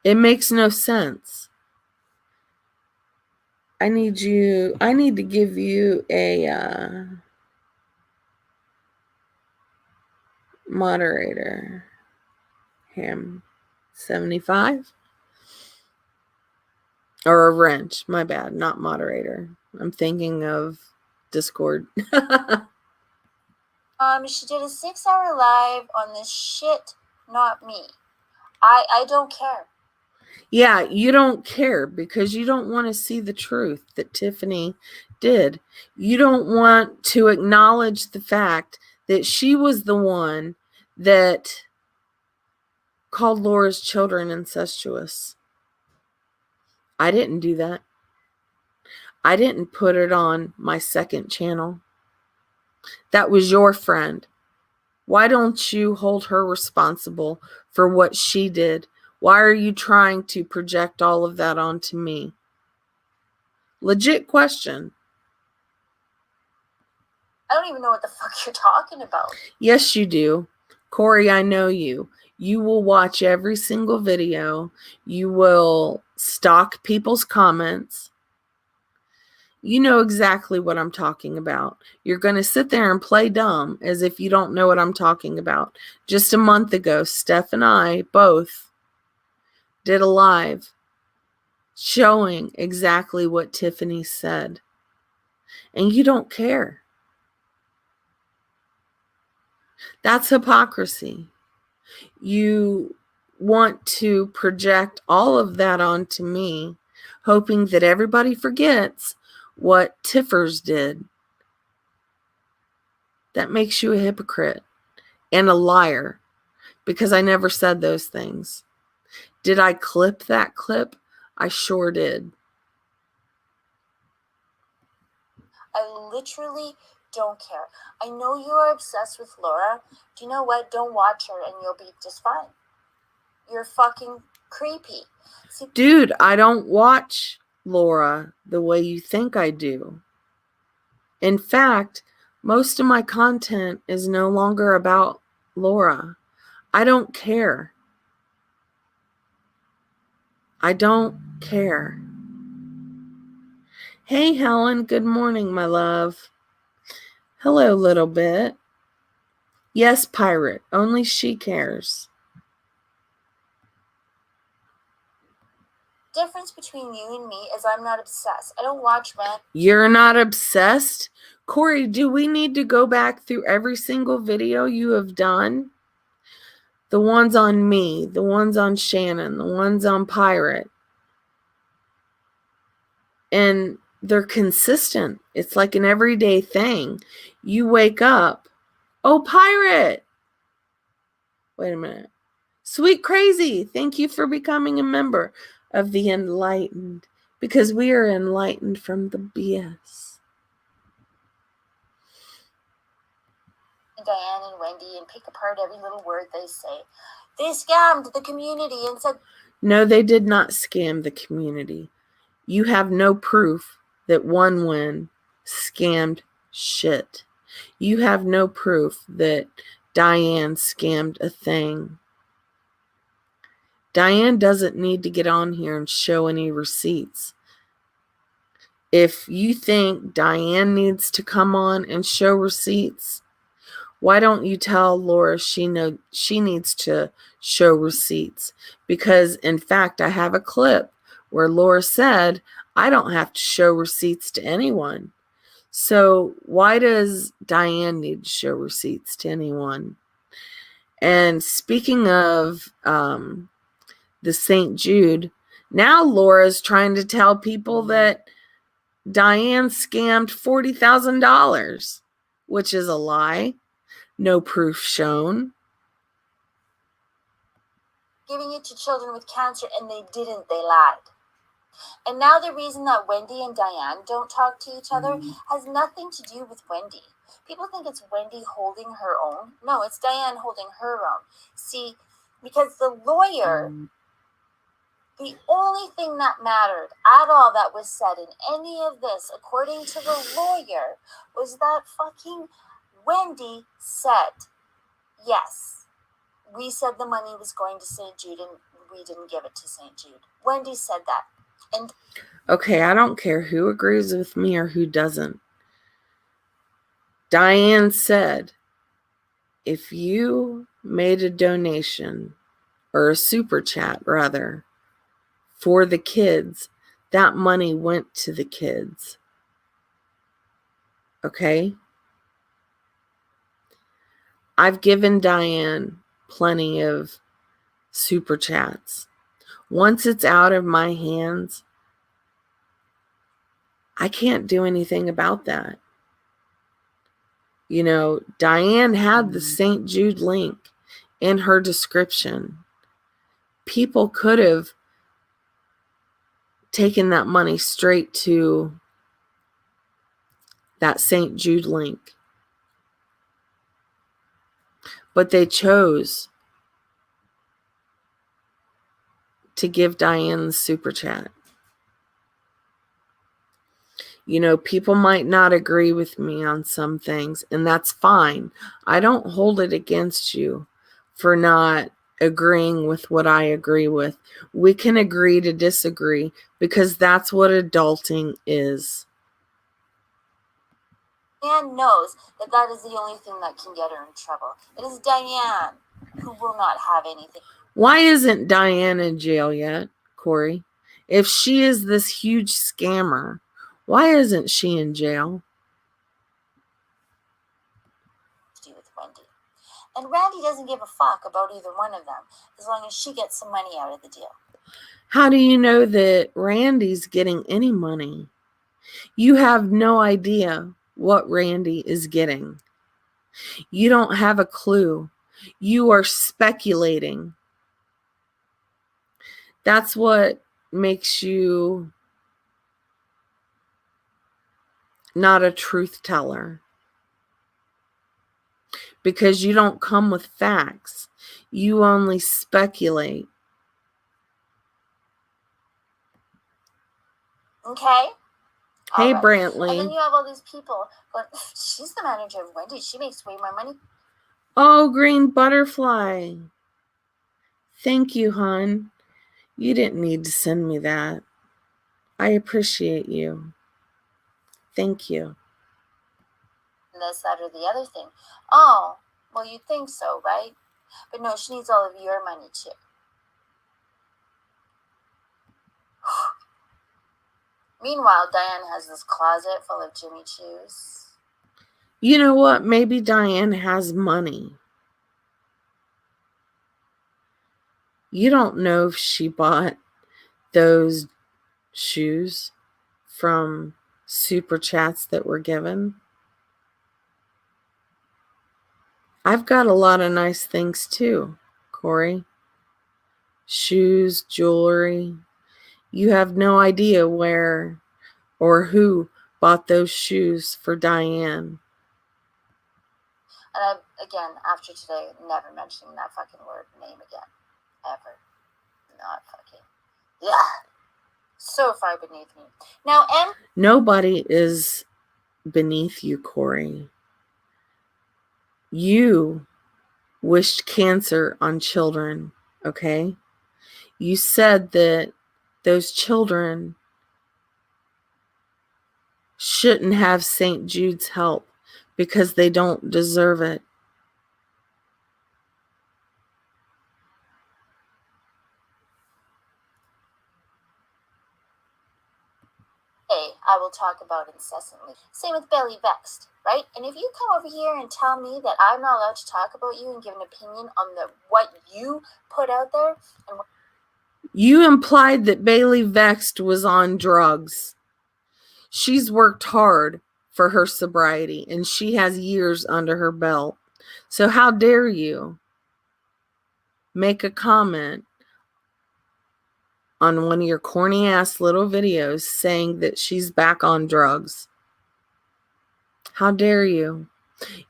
It makes no sense. I need to give you a moderator. Him 75? Or a wrench, my bad, not moderator. I'm thinking of Discord. She did a 6-hour live on this shit, not me. I don't care. Yeah, you don't care because you don't want to see the truth that Tiffany did. You don't want to acknowledge the fact that she was the one that called Laura's children incestuous. I didn't do that. I didn't put it on my second channel. That was your friend. Why don't you hold her responsible for what she did? Why are you trying to project all of that onto me? Legit question. I don't even know what the fuck you're talking about. Yes, you do. Corrie, I know you. You will watch every single video. You will stalk people's comments. You know exactly what I'm talking about. You're going to sit there and play dumb as if you don't know what I'm talking about. Just a month ago, Steph and I both did a live showing exactly what Tiffany said. And you don't care. That's hypocrisy. You want to project all of that onto me, hoping that everybody forgets what Tiffers did. That makes you a hypocrite and a liar, because I never said those things. Did I clip that clip? I sure did. I literally don't care. I know you are obsessed with Laura. Do you know what? Don't watch her and you'll be just fine. You're fucking creepy. See, dude, I don't watch Laura the way you think I do. In fact, most of my content is no longer about Laura. I don't care. I don't care. Hey, Helen. Good morning, my love. Hello, little bit. Yes, pirate. Only she cares. difference between you and me is I'm not obsessed. I don't watch rant. You're not obsessed? Corrie, do we need to go back through every single video you have done? The ones on me, the ones on Shannon, the ones on Pirate. And they're consistent. It's like an everyday thing. You wake up, oh, Pirate. Wait a minute. Sweet Crazy, thank you for becoming a member of the Enlightened, because we are enlightened from the BS. And Diane and Wendy and pick apart every little word they say. They scammed the community and said, no, they did not scam the community. You have no proof that One Win scammed shit. You have no proof that Diane scammed a thing. Diane doesn't need to get on here and show any receipts. If you think Diane needs to come on and show receipts, why don't you tell Laura she needs to show receipts? Because, in fact, I have a clip where Laura said, I don't have to show receipts to anyone. So why does Diane need to show receipts to anyone? And speaking of the St. Jude, now Laura's trying to tell people that Diane scammed $40,000, which is a lie. No proof shown. Giving it to children with cancer, and they didn't. They lied. And now the reason that Wendy and Diane don't talk to each other has nothing to do with Wendy. People think it's Wendy holding her own. No, it's Diane holding her own. See, because the lawyer, the only thing that mattered at all that was said in any of this, according to the lawyer, was that fucking Wendy said, yes, we said the money was going to St. Jude and we didn't give it to St. Jude. Wendy said that. And okay, I don't care who agrees with me or who doesn't. Diane said, if you made a donation, or a super chat rather, for the kids, that money went to the kids. Okay? I've given Diane plenty of super chats. Once it's out of my hands, I can't do anything about that. You know, Diane had the St. Jude link in her description. People could have taken that money straight to that St. Jude link. But they chose to give Diane the super chat. You know, people might not agree with me on some things, and that's fine. I don't hold it against you for not agreeing with what I agree with. We can agree to disagree, because that's what adulting is. Diane knows that that is the only thing that can get her in trouble. It is Diane who will not have anything. Why isn't Diane in jail yet, Corrie? If she is this huge scammer, why isn't she in jail? To do with Wendy. And Randy doesn't give a fuck about either one of them, as long as she gets some money out of the deal. How do you know that Randy's getting any money? You have no idea what Randy is getting. You don't have a clue, You are speculating. That's what makes you not a truth teller. Because you don't come with facts. You only speculate. Okay? Hey, Right. Brantley. And then you have all these people going, she's the manager of Wendy's. She makes way more money. Oh, green butterfly. Thank you, hon. You didn't need to send me that. I appreciate you. Thank you. This, that, or the other thing. Oh, well, you think so, right? But no, she needs all of your money too. Meanwhile, Diane has this closet full of Jimmy Choos. You know what? Maybe Diane has money. You don't know if she bought those shoes from super chats that were given. I've got a lot of nice things too, Corrie. Shoes, jewelry. You have no idea where or who bought those shoes for Diane. And again, after today, never mentioning that fucking word name again. Ever. Not fucking. Yeah. So far beneath me. Now, nobody is beneath you, Corrie. You wished cancer on children, okay? You said that those children shouldn't have St. Jude's help because they don't deserve it. I will talk about incessantly. Same with Belly Vexed, right? And if you come over here and tell me that I'm not allowed to talk about you and give an opinion on what you put out there, and you implied that Bailey Vexed was on drugs. She's worked hard for her sobriety and she has years under her belt. So how dare you make a comment on one of your corny ass little videos saying that she's back on drugs? How dare you?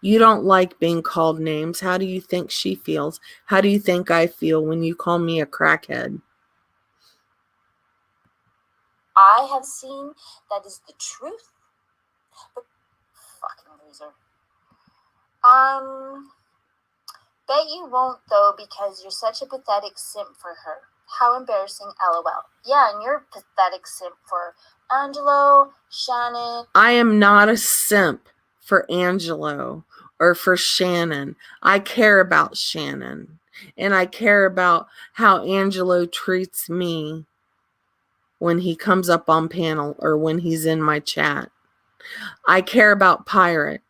You don't like being called names. How do you think she feels? How do you think I feel when you call me a crackhead? I have seen that is the truth. But fucking loser. Bet you won't though, because you're such a pathetic simp for her. How embarrassing, lol. Yeah, and you're a pathetic simp for Angelo, Shannon. I am not a simp for Angelo or for Shannon. I care about Shannon. And I care about how Angelo treats me when he comes up on panel or when he's in my chat. I care about Pirate.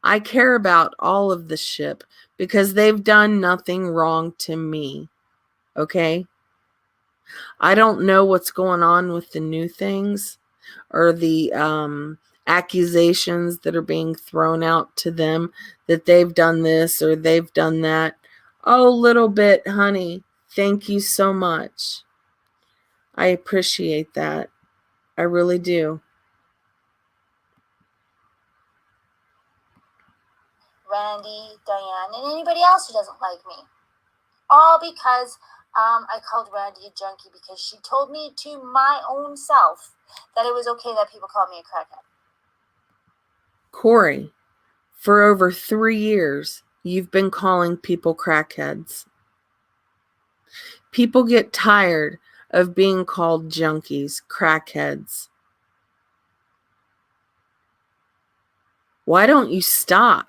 I care about all of the ship because they've done nothing wrong to me. Okay? I don't know what's going on with the new things or the accusations that are being thrown out to them that they've done this or they've done that. Oh, little bit, honey. Thank you so much. I appreciate that. I really do. Randy, Diane, and anybody else who doesn't like me. All because I called Randy a junkie because she told me to my own self that it was okay that people called me a crackhead. Corrie, for over 3 years, you've been calling people crackheads. People get tired of being called junkies, crackheads. Why don't you stop?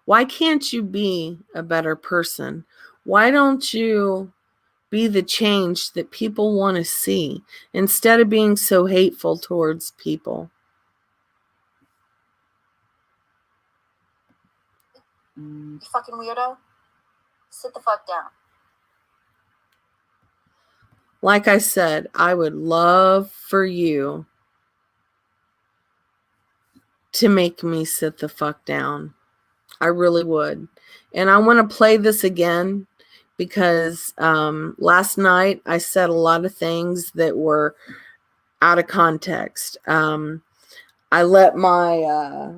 Why can't you be a better person? Why don't you be the change that people want to see instead of being so hateful towards people? You fucking weirdo. Sit the fuck down. Like I said, I would love for you to make me sit the fuck down. I really would. And I want to play this again because last night I said a lot of things that were out of context. I let my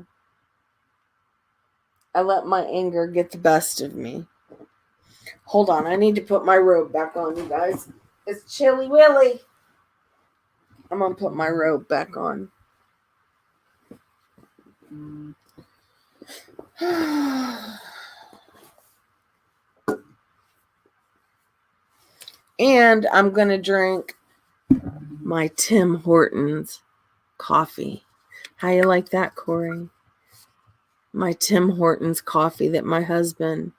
anger get the best of me. Hold on, I need to put my robe back on, you guys. It's chilly willy. I'm gonna put my robe back on. And I'm gonna drink my Tim Hortons coffee. How you like that, Corrie? My Tim Hortons coffee that my husband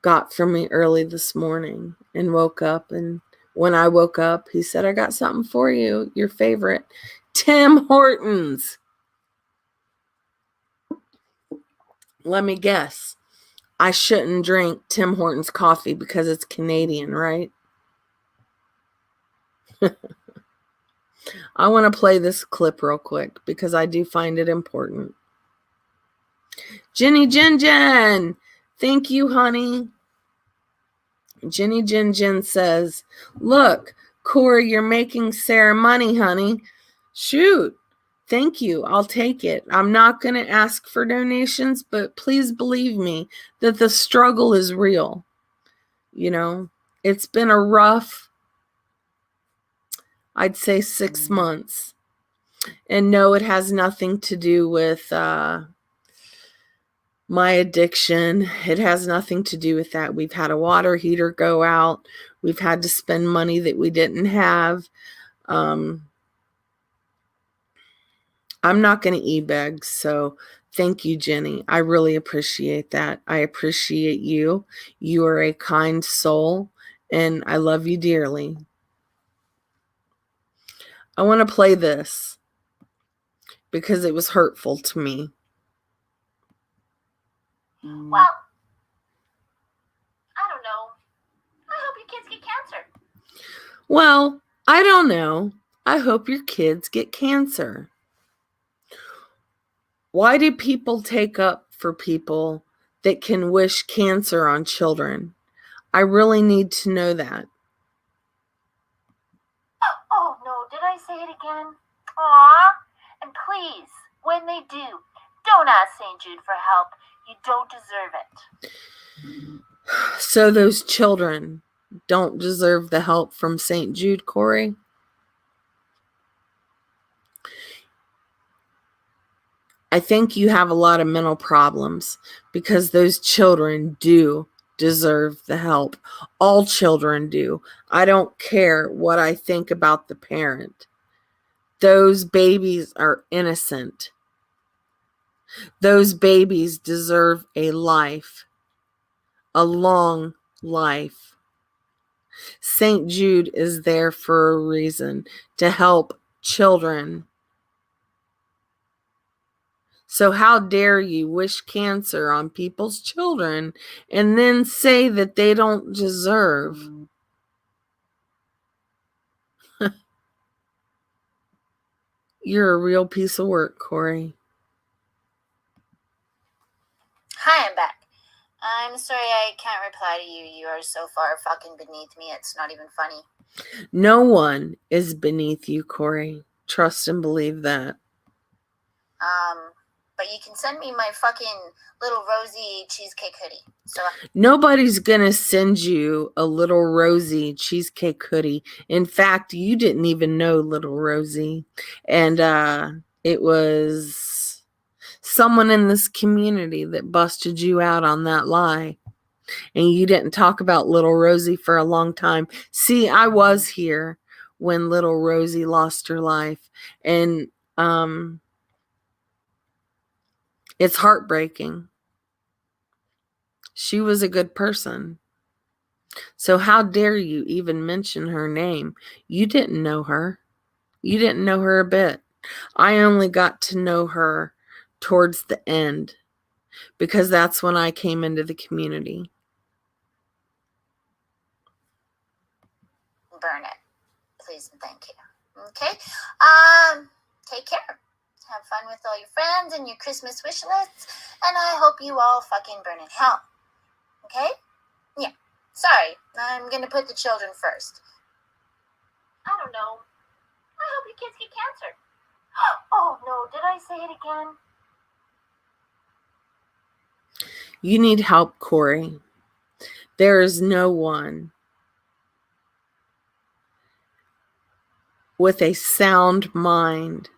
got for me early this morning and woke up. And when I woke up, he said, I got something for you, your favorite, Tim Hortons. Let me guess. I shouldn't drink Tim Hortons coffee because it's Canadian, right? I want to play this clip real quick because I do find it important. Jenny Jen Jen, thank you, honey. Jenny Jen Jen says, look, Corrie, you're making Sarah money, honey. Shoot. Thank you. I'll take it. I'm not going to ask for donations, but please believe me that the struggle is real. You know, it's been a rough, I'd say 6 months. And no, it has nothing to do with my addiction. It has nothing to do with that. We've had a water heater go out. We've had to spend money that we didn't have. I'm not going to e-beg, so thank you, Jenny. I really appreciate that. I appreciate you. You are a kind soul, and I love you dearly. I want to play this because it was hurtful to me. Well, I don't know. I hope your kids get cancer. Well, I don't know. I hope your kids get cancer. Why do people take up for people that can wish cancer on children? I really need to know that. Oh no, did I say it again? Aw. And please, when they do, don't ask St. Jude for help. You don't deserve it. So those children don't deserve the help from St. Jude, Corrie? I think you have a lot of mental problems because those children do deserve the help. All children do. I don't care what I think about the parent. Those babies are innocent. Those babies deserve a life, a long life. St. Jude is there for a reason, to help children. So how dare you wish cancer on people's children and then say that they don't deserve? You're a real piece of work, Corrie. Hi, I'm back. I'm sorry I can't reply to you. You are so far fucking beneath me, it's not even funny. No one is beneath you, Corrie. Trust and believe that. But you can send me my fucking little rosy cheesecake hoodie. So nobody's gonna send you a little Rosie cheesecake hoodie. In fact, you didn't even know little Rosie. And it was someone in this community that busted you out on that lie. And you didn't talk about little Rosie for a long time. See, I was here when little Rosie lost her life. And it's heartbreaking. She was a good person. So how dare you even mention her name? You didn't know her. You didn't know her a bit. I only got to know her towards the end because that's when I came into the community. Burn it. Please and thank you. Okay? Take care. Have fun with all your friends and your Christmas wish lists, and I hope you all fucking burn in hell. Okay? Yeah. Sorry, I'm gonna put the children first. I don't know. I hope your kids get cancer. Oh no, did I say it again? You need help, Corrie. There is no one with a sound mind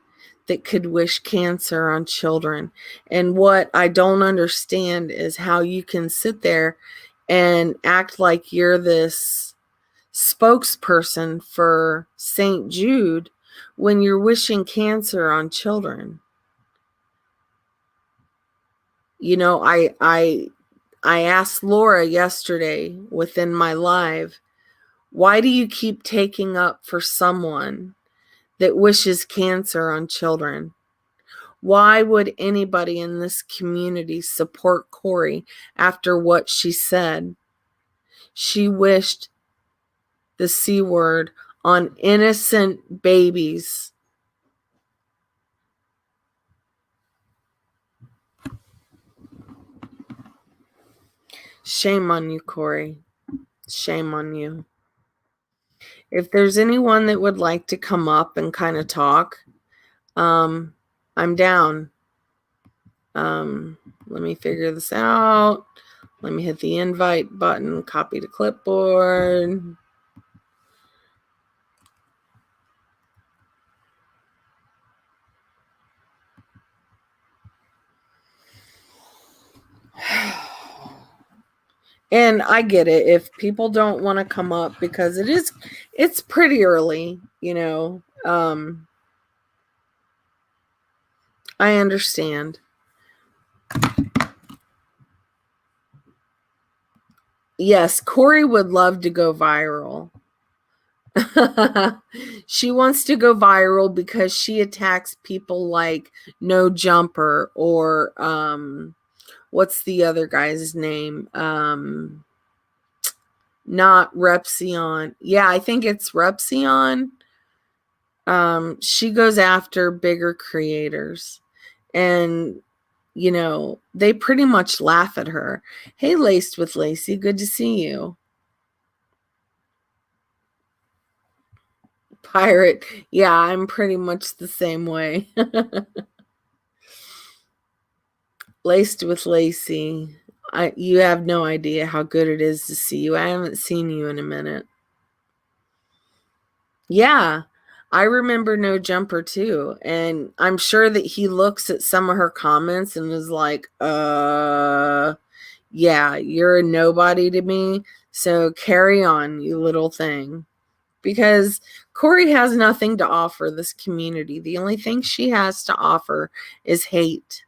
that could wish cancer on children. And what I don't understand is how you can sit there and act like you're this spokesperson for St. Jude when you're wishing cancer on children. You know, I asked Laura yesterday within my live, why do you keep taking up for someone that wishes cancer on children? Why would anybody in this community support Corrie after what she said? She wished the C word on innocent babies. Shame on you, Corrie. Shame on you. If there's anyone that would like to come up and kind of talk, I'm down. Let me figure this out. Let me hit the invite button, copy to clipboard. And I get it if people don't want to come up because it's pretty early, you know. I understand. Yes, Corrie would love to go viral. She wants to go viral because she attacks people like No Jumper or what's the other guy's name? Not Repsion. Yeah, I think it's Repsion. She goes after bigger creators, and you know, they pretty much laugh at her. Hey, Laced with Lacey, good to see you. Pirate. Yeah, I'm pretty much the same way. Laced with Lacey. You have no idea how good it is to see you. I haven't seen you in a minute. Yeah, I remember No Jumper too. And I'm sure that he looks at some of her comments and is like, yeah, you're a nobody to me. So carry on, you little thing. Because Corrie has nothing to offer this community. The only thing she has to offer is hate.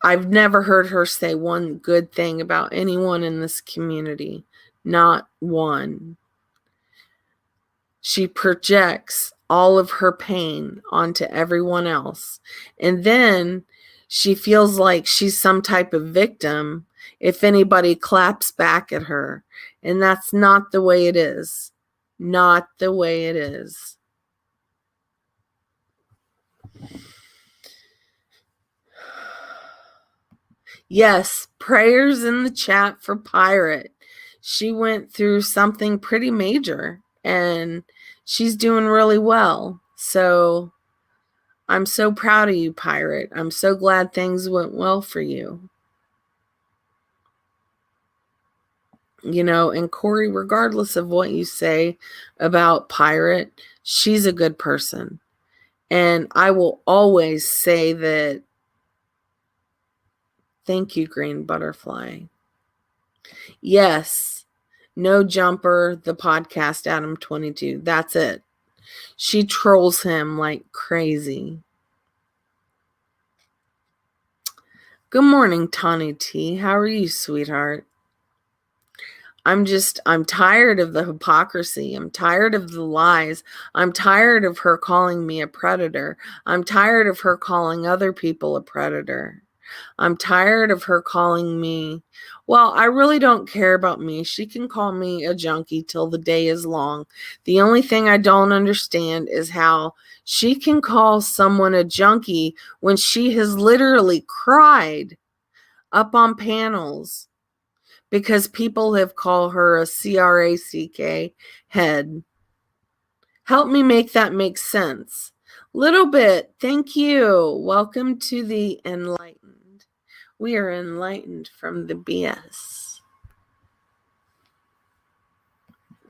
I've never heard her say one good thing about anyone in this community. Not one. She projects all of her pain onto everyone else. And then she feels like she's some type of victim if anybody claps back at her. And that's not the way it is. Not the way it is. Yes, prayers in the chat for Pirate. She went through something pretty major and she's doing really well. So I'm so proud of you, Pirate. I'm so glad things went well for you. You know, and Corrie, regardless of what you say about Pirate, she's a good person. And I will always say that. Thank you, Green Butterfly. Yes, No Jumper, the podcast, Adam 22. That's it. She trolls him like crazy. Good morning, Tawny T. How are you, sweetheart? I'm tired of the hypocrisy. I'm tired of the lies. I'm tired of her calling me a predator. I'm tired of her calling other people a predator. I'm tired of her calling me. Well, I really don't care about me. She can call me a junkie till the day is long. The only thing I don't understand is how she can call someone a junkie when she has literally cried up on panels because people have called her a CRACK head. Help me make that make sense. Little bit. Thank you. Welcome to the enlightened. We are enlightened from the BS.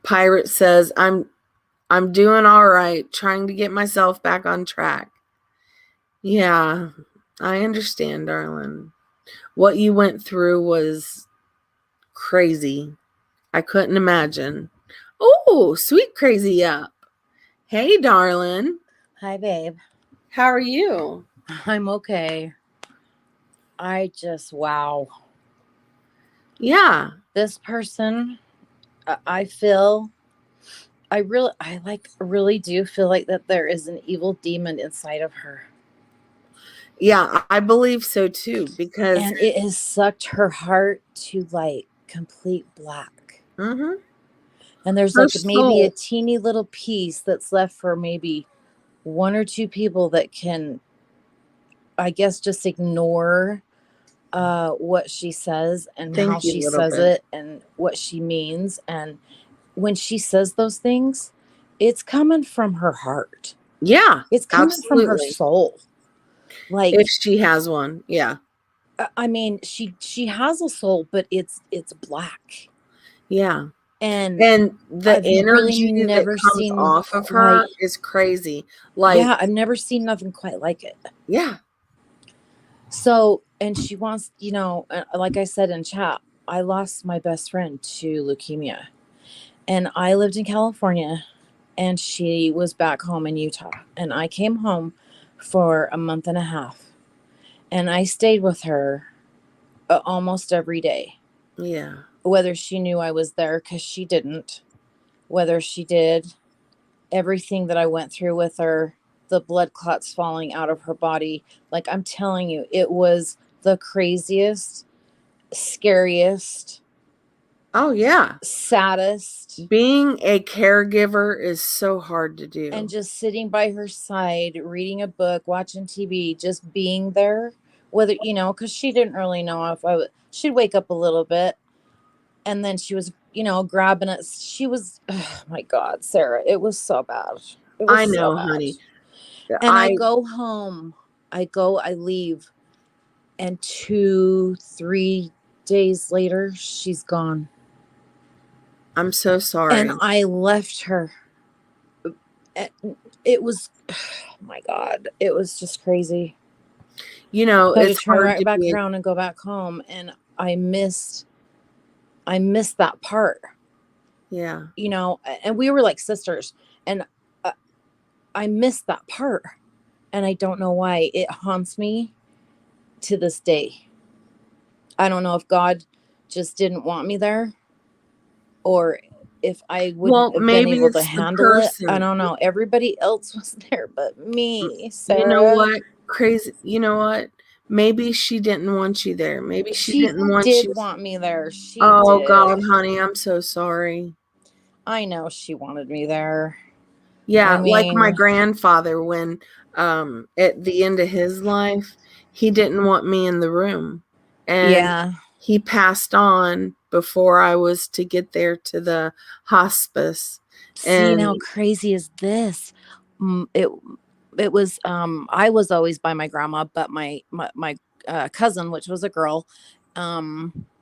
Pirate says, I'm doing all right, trying to get myself back on track. Yeah, I understand, darling. What you went through was crazy. I couldn't imagine. Oh, sweet crazy up. Hey, darling. Hi, babe. How are you? I'm okay. Wow. Yeah. This person, I really do feel like that there is an evil demon inside of her. Yeah, I believe so too, because And it has sucked her heart to like complete black. Mm-hmm. And there's Her like maybe a soul. teeny little piece that's left for maybe one or two people that can, I guess, just ignore what she says and Thank how you, she little says bit. it and what she means. And when she says those things, it's coming from her heart. Yeah, It's coming from her absolutely. soul. Like, If she has one, yeah. I mean, she has a soul, but it's black. Yeah. And the I've really energy that never comes seen off of quite. her is crazy. Like, Yeah, I've never seen nothing quite like it. yeah. So, and she wants, like I said in chat, I lost my best friend to leukemia. And I lived in California and she was back home in Utah. And I came home for a month and a half. And I stayed with her almost every day. Yeah. Whether she knew I was there, because she didn't. Whether she did, everything that I went through with her, the blood clots falling out of her body. Like, I'm telling you, it was the craziest, scariest. Oh, yeah. Saddest. Being a caregiver is so hard to do. And just sitting by her side, reading a book, watching TV, just being there. Whether, because she didn't really know if I would, she'd wake up a little bit. And then she was, grabbing it. She was, oh my God, Sarah, it was so bad. It was I know, so bad. honey. And I go home. I leave. And 2-3 days later, she's gone. I'm so sorry. And I left her. It was, oh my God, it was just crazy. It's to turn hard right to back around and go back home. And I missed that part. Yeah. And we were like sisters. And I missed that part. And I don't know why. It haunts me to this day. I don't know if God just didn't want me there, or if I wouldn't have been able to handle it. I don't know. Everybody else was there but me, Sarah. You know what? Crazy. You know what? Maybe she didn't want you there. Maybe she didn't want you. She did want me there. She Oh, did. God, honey, I'm so sorry. I know she wanted me there. Yeah, like my grandfather, when at the end of his life, he didn't want me in the room. And he passed on before I was to get there to the hospice. And how crazy is this? It was I was always by my grandma, but my cousin, which was a girl,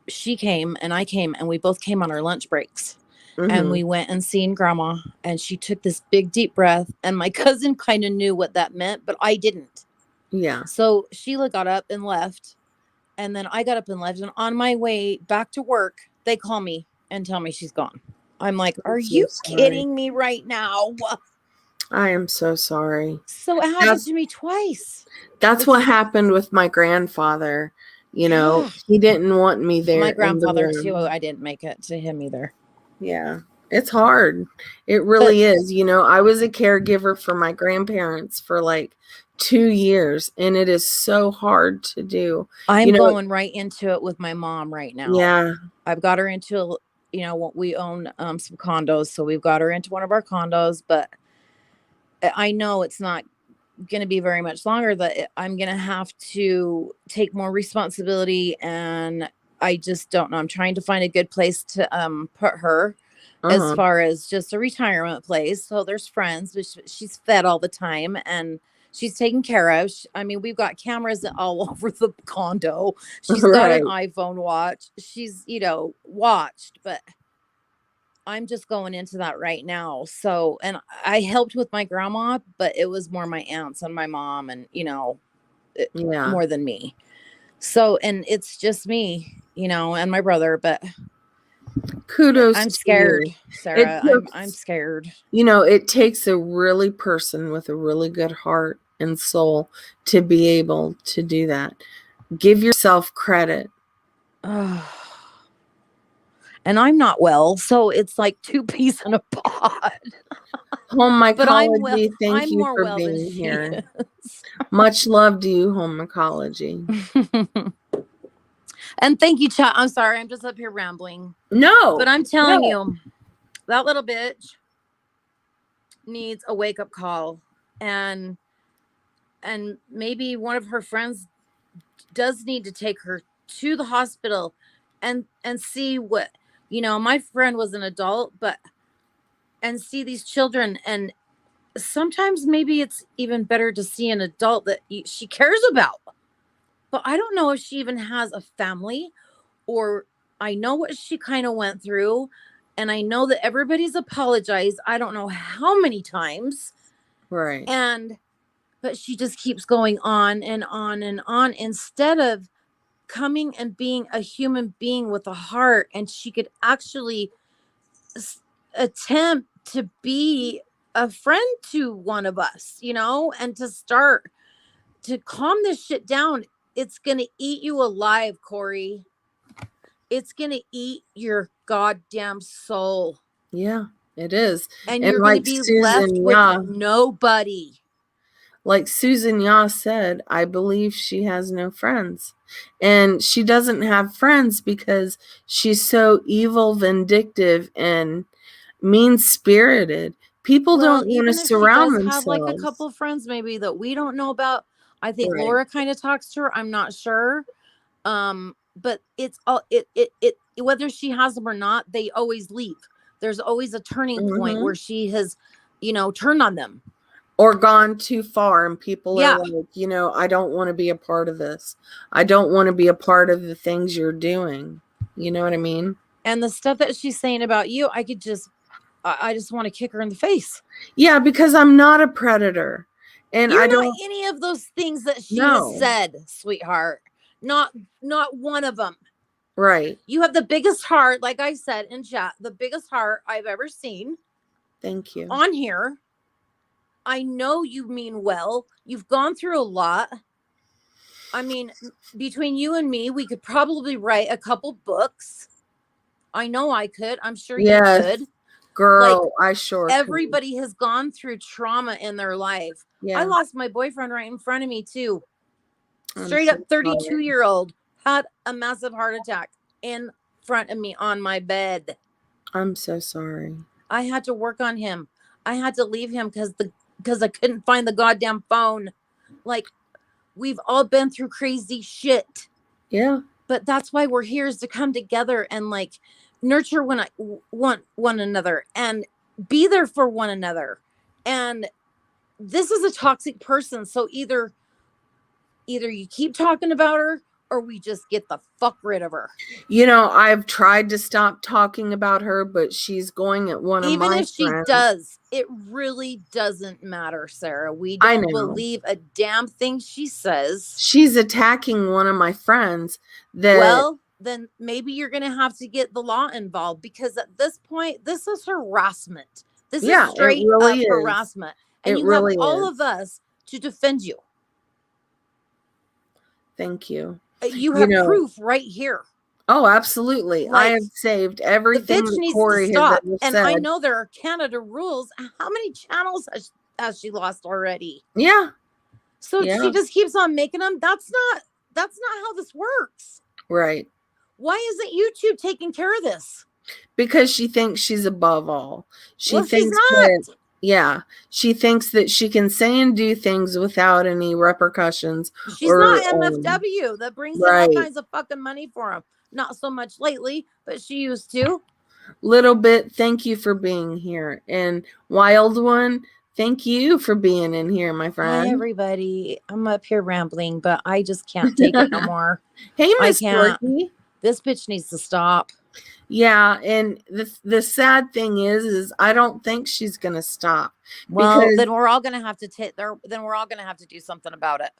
she came and I came, and we both came on our lunch breaks. Mm-hmm. And we went and seen grandma, and she took this big deep breath, and my cousin kind of knew what that meant, but I didn't. Yeah. So Sheila got up and left, and then I got up and left, and on my way back to work, they call me and tell me she's gone. I'm like, are you kidding me right now? I am so sorry. So it happened to me twice. That's what happened with my grandfather. He didn't want me there. My grandfather too. I didn't make it to him either. Yeah. It's hard. It really is. You know, I was a caregiver for my grandparents for like 2 years, and it is so hard to do. I'm You know, going right into it with my mom right now. yeah. I've got her into, you know, what we own some condos, so we've got her into one of our condos, but I know it's not going to be very much longer that I'm going to have to take more responsibility, and I just don't know. I'm trying to find a good place to put her as far as just a retirement place. So there's friends, but she's fed all the time and she's taken care of. I mean, we've got cameras all over the condo. She's got an iPhone watch. She's, you know, watched, but I'm just going into that right now. So, and I helped with my grandma, but it was more my aunts and my mom and, you know, more than me. So, and it's just me, you know, and my brother, but kudos. I'm scared, to you. Sarah. I'm scared. You know, it takes a really person with a really good heart and soul to be able to do that. Give yourself credit. And I'm not well, so it's like two peas in a pod. Home mycology, but thank I'm you more for well being than here. Much love to you, home mycology. And thank you, chat. I'm sorry, I'm just up here rambling. No, but I'm telling you, that little bitch needs a wake-up call, and maybe one of her friends does need to take her to the hospital and see what, you know, my friend was an adult, but and see these children, and sometimes maybe it's even better to see an adult that she cares about. But I don't know if she even has a family, or I know what she kind of went through, and I know that everybody's apologized. I don't know how many times. Right. But she just keeps going on and on and on instead of coming and being a human being with a heart, and she could actually attempt to be a friend to one of us, you know, and to start to calm this shit down. It's going to eat you alive, Corrie. It's going to eat your goddamn soul. Yeah, it is. And you're going to be left with nobody. Like Susan Yaw said, I believe she has no friends. And she doesn't have friends because she's so evil, vindictive, and mean-spirited. People don't want to surround themselves. Have like a couple friends maybe that we don't know about. I think Laura kind of talks to her. I'm not sure. But it's all it whether she has them or not, they always leave. There's always a turning point where she has, you know, turned on them. Or gone too far, and people are like, you know, I don't want to be a part of this. I don't want to be a part of the things you're doing. You know what I mean? And the stuff that she's saying about you, I just want to kick her in the face. Yeah, because I'm not a predator. And you're not any of those things that she has said, sweetheart. Not one of them. Right. You have the biggest heart, like I said in chat, the biggest heart I've ever seen. Thank you. On here. I know you mean well. You've gone through a lot. I mean, between you and me, we could probably write a couple books. I know I could. I'm sure you could. Girl, I sure everybody has gone through trauma in their life. I lost my boyfriend right in front of me too. Straight up 32-year-old had a massive heart attack in front of me on my bed. I'm so sorry. I had to work on him. I had to leave him because I couldn't find the goddamn phone. Like, we've all been through crazy shit. Yeah. But that's why we're here, is to come together and like nurture one another and be there for one another. And this is a toxic person. So either you keep talking about her, or we just get the fuck rid of her. You know, I've tried to stop talking about her, but she's going at one of my friends. Even if she does, it really doesn't matter, Sarah. We don't believe a damn thing she says. She's attacking one of my friends. Well, then maybe you're going to have to get the law involved, because at this point, this is harassment. This is straight up harassment. And you have all of us to defend you. Thank you. You have proof right here. Oh, absolutely. I Like, have saved the everything bitch that needs to Corrie has stop. ever And I said. know there are Canada rules. How many channels has she lost already? Yeah. So Yeah. she just keeps on making them. That's not how this works. Right. Why isn't YouTube taking care of this? Because she thinks she's above all. She Well, she's thinks not. that, yeah, she thinks that she can say and do things without any repercussions. She's Or, not MFW that brings in all right. kinds of fucking money for him. Not so much lately, but she used to. Little bit, thank you for being here. And Wild One, thank you for being in here, my Hi, friend. everybody. I'm up here rambling, but I just can't take it no more. Hey, I Miss can't. Corky. This bitch needs to stop. Yeah, and the sad thing is I don't think she's gonna stop. Well, Because then we're all gonna have to take there. Then we're all gonna have to do something about it.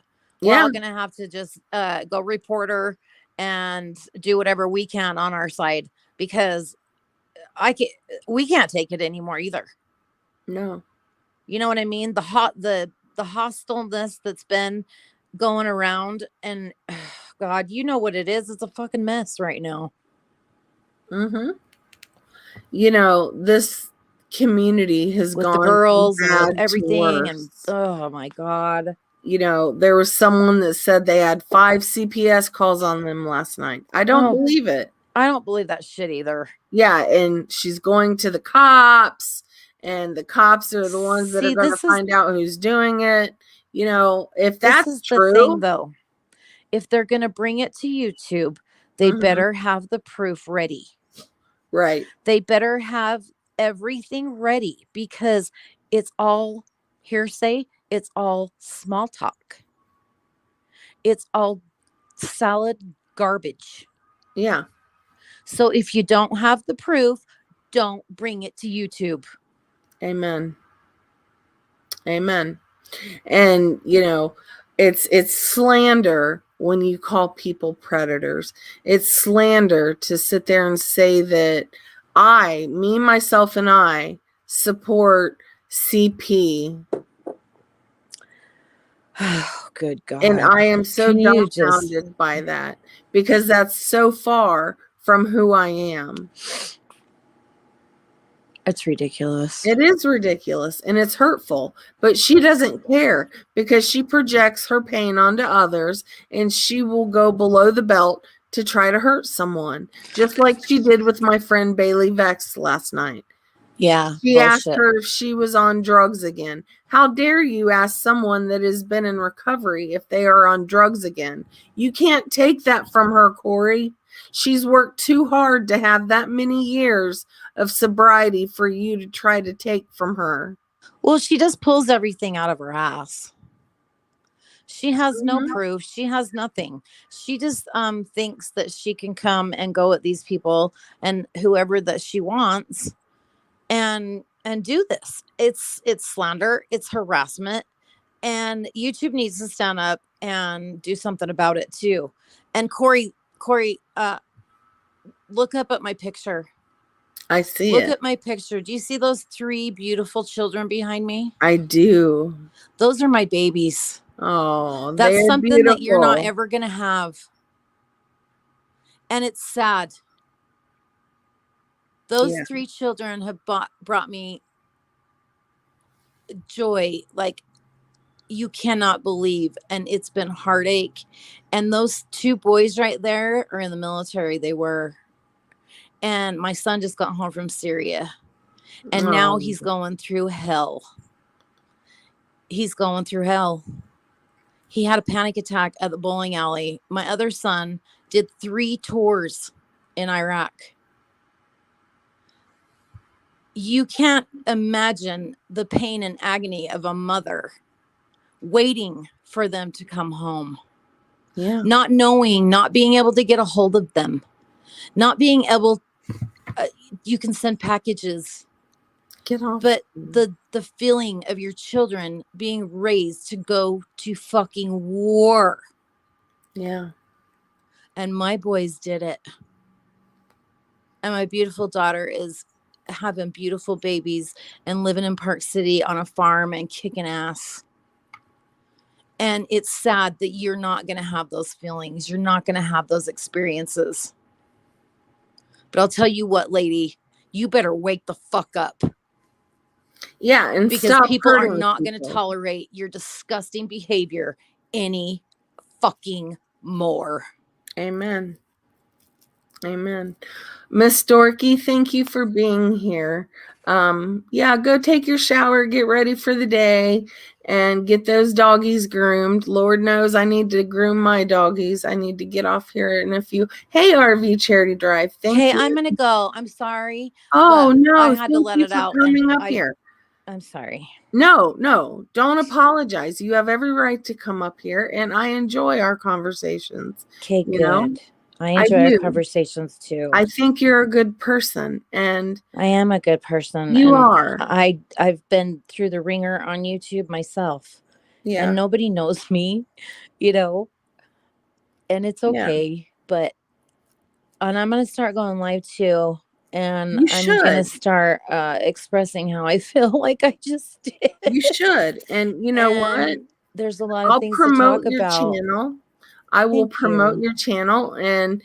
We're yeah, all gonna have to just go report her and do whatever we can on our side, because we can't take it anymore either. no. You know what I mean? The hostileness that's been going around, and God, you know what it is. It's a fucking mess right now. Mm-hmm. You know, this community has With the gone from girls and with bad to everything, and worse. oh my God. You know, there was someone that said they had 5 CPS calls on them last night. I don't Oh, believe it. I don't believe that shit either. Yeah, and she's going to the cops, and the cops are the ones that are See, going to find out who's doing it. You know, if this that's is the thing true, though. If they're going to bring it to YouTube, they mhm, better have the proof ready. right. They better have everything ready, because it's all hearsay. It's all small talk. It's all solid garbage. Yeah. So if you don't have the proof, don't bring it to YouTube. Amen. Amen. And you know, it's slander when you call people predators. It's slander to sit there and say that me, myself, and I support CP. Oh, good God. And I am so Can you just... dumbfounded by that, because that's so far from who I am. It's ridiculous. It is ridiculous and it's hurtful, but she doesn't care because she projects her pain onto others, and she will go below the belt to try to hurt someone, just like she did with my friend Bailey Vex last night. Yeah, She asked bullshit. her if she was on drugs again. How dare you ask someone that has been in recovery if they are on drugs again? You can't take that from her, Corrie. She's worked too hard to have that many years of sobriety for you to try to take from her. Well, she just pulls everything out of her ass. She has no Mhm. proof. She has nothing. She just thinks that she can come and go at these people and whoever that she wants, and do this. It's slander, it's harassment, and YouTube needs to stand up and do something about it too. And Corrie, look up at my picture. I see Look it. at my picture. Do you see those 3 beautiful children behind me? I do. Those are my babies. Oh, That's they're something that you're not beautiful. ever going to have. And it's sad. Those Yeah. 3 children have brought me joy like you cannot believe. And it's been heartache. And those 2 boys right there are in the military. They were. And my son just got home from Syria. And now he's going through hell. He's going through hell. He had a panic attack at the bowling alley. My other son did 3 tours in Iraq. You can't imagine the pain and agony of a mother waiting for them to come home. Yeah. Not knowing, not being able to get a hold of them, not being able, you can send packages. Get off. But the feeling of your children being raised to go to fucking war. Yeah. And my boys did it. And my beautiful daughter is having beautiful babies and living in Park City on a farm and kicking ass. And it's sad that you're not going to have those feelings. You're not going to have those experiences. But I'll tell you what, lady, you better wake the fuck up. Yeah, and because stop people are hurting not going to people. tolerate your disgusting behavior any fucking more. Amen. Amen. Miss Dorky, thank you for being here. Yeah, go take your shower, get ready for the day, and get those doggies groomed. Lord knows I need to groom my doggies. I need to get off here in a few. Hey, RV Charity Drive. Thank Hey, you. I'm going to go. I'm sorry. Oh, but no. I had to Thank let you it for out. coming And up here. I'm sorry. No, don't apologize. You have every right to come up here, and I enjoy our conversations. Okay, You good. know? I enjoy do. our conversations too. I think you're a good person, and I am a good person. you and are. I've been through the ringer on YouTube myself. Yeah. And nobody knows me, you know, and it's okay. But and I'm going to start going live too. And You I'm going to should. start expressing how I feel like I just did. You should. And you know what? And there's a lot of I'll things to promote talk your about. channel. I will Thank promote you. your channel, and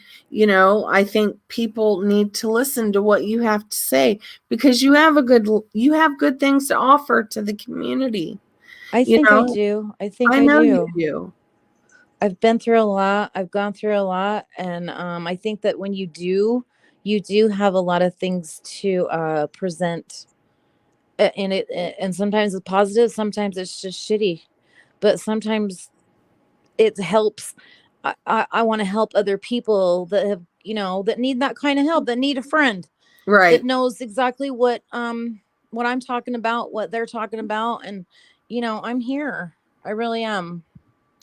I think people need to listen to what you have to say, because you have good things to offer to the community. I think I do. I think I know do. you do. I've been through a lot. I've gone through a lot. And I think that when you do have a lot of things to present. And sometimes it's positive, sometimes it's just shitty. But sometimes it helps. I want to help other people that have, that need that kind of help, that need a friend that knows exactly what I'm talking about, what they're talking about. And, I'm here. I really am.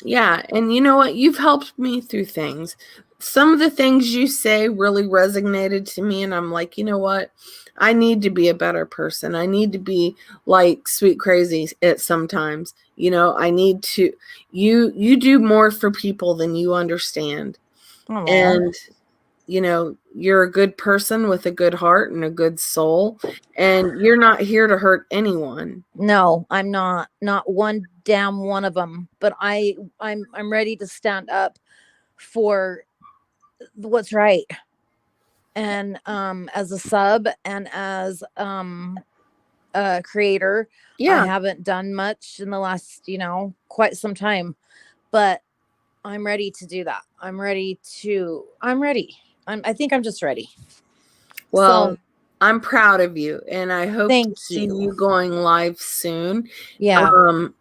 Yeah. And you know what? You've helped me through things. Some of the things you say really resonated to me. And I'm like, you know what? I need to be a better person. I need to be like Sweet Crazy at sometimes. I need to, you do more for people than you understand. Aww. And, you're a good person with a good heart and a good soul. And you're not here to hurt anyone. No, I'm not one damn one of them. But I'm ready to stand up for what's right. And as a sub and as a creator, I haven't done much in the last, quite some time. But I'm ready to do that. I'm ready. I think I'm just ready. Well, I'm proud of you, and I hope to see you going live soon. Yeah.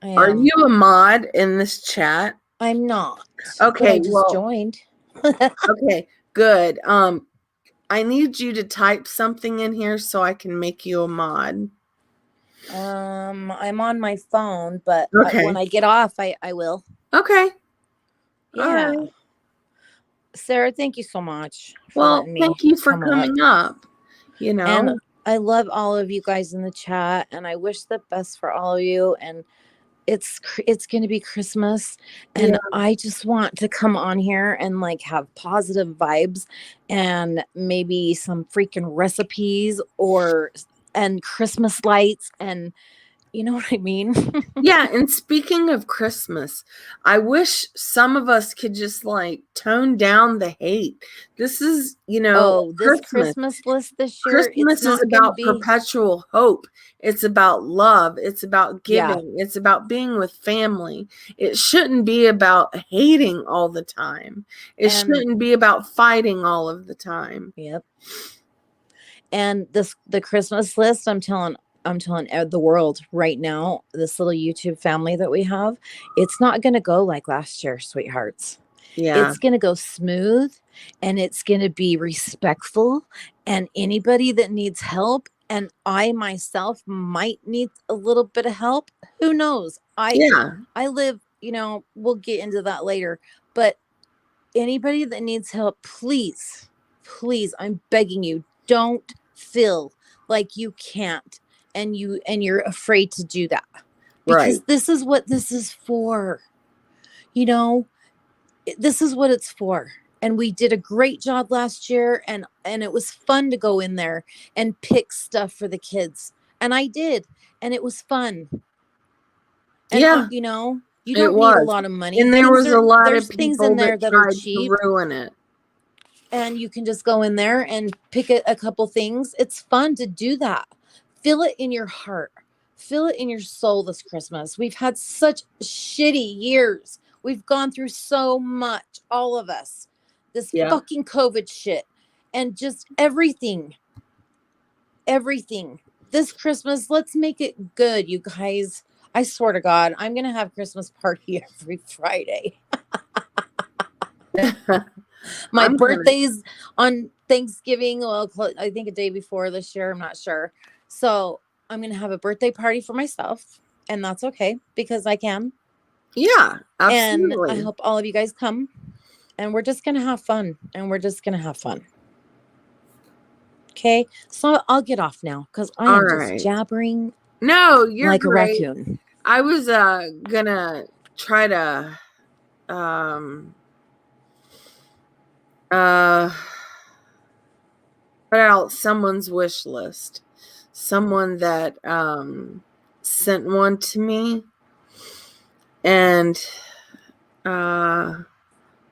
Are you a mod in this chat? I'm not. Okay, I just joined. Okay, good. I need you to type something in here so I can make you a mod. I'm on my phone, but when I get off, I will. Okay. Yeah. All right. Sarah, thank you so much for letting me thank you for coming up. And I love all of you guys in the chat, and I wish the best for all of you. And it's going to be Christmas, and I just want to come on here and like have positive vibes and maybe some freaking recipes and Christmas lights, and you know what I mean? Yeah. And speaking of Christmas, I wish some of us could just like tone down the hate. This is, this Christmas list this year. Christmas is about perpetual hope. It's about love. It's about giving. It's about being with family. It shouldn't be about hating all the time. It shouldn't be about fighting all of the time. Yep. And the Christmas list, I'm telling the world right now, this little YouTube family that we have, it's not going to go like last year, sweethearts. Yeah. It's going to go smooth, and it's going to be respectful, and anybody that needs help, and I myself might need a little bit of help. Who knows? I live, we'll get into that later, but anybody that needs help, please, I'm begging you, don't feel like you can't and you're afraid to do that, because this is what this is for. This is what it's for. And we did a great job last year, and it was fun to go in there and pick stuff for the kids, and I did, and it was fun. And you don't need a lot of money, and there was a lot of things in there that are cheap. To ruin it. and you can just go in there and pick a couple things. It's fun to do that. Feel it in your heart. Feel it in your soul this Christmas. We've had such shitty years. We've gone through so much, all of us. This Yeah. fucking COVID shit and just everything. Everything. This Christmas, let's make it good, you guys. I swear to God, I'm going to have Christmas party every Friday. My birthday's on Thanksgiving. Well, I think a day before this year. I'm not sure. So I'm going to have a birthday party for myself. And that's okay because I can. Yeah, absolutely. And I hope all of you guys come. And we're just going to have fun. Okay. So I'll get off now because I am just jabbering. No, you're like great. A raccoon. I was gonna try to put out someone's wish list. Someone that sent one to me, and let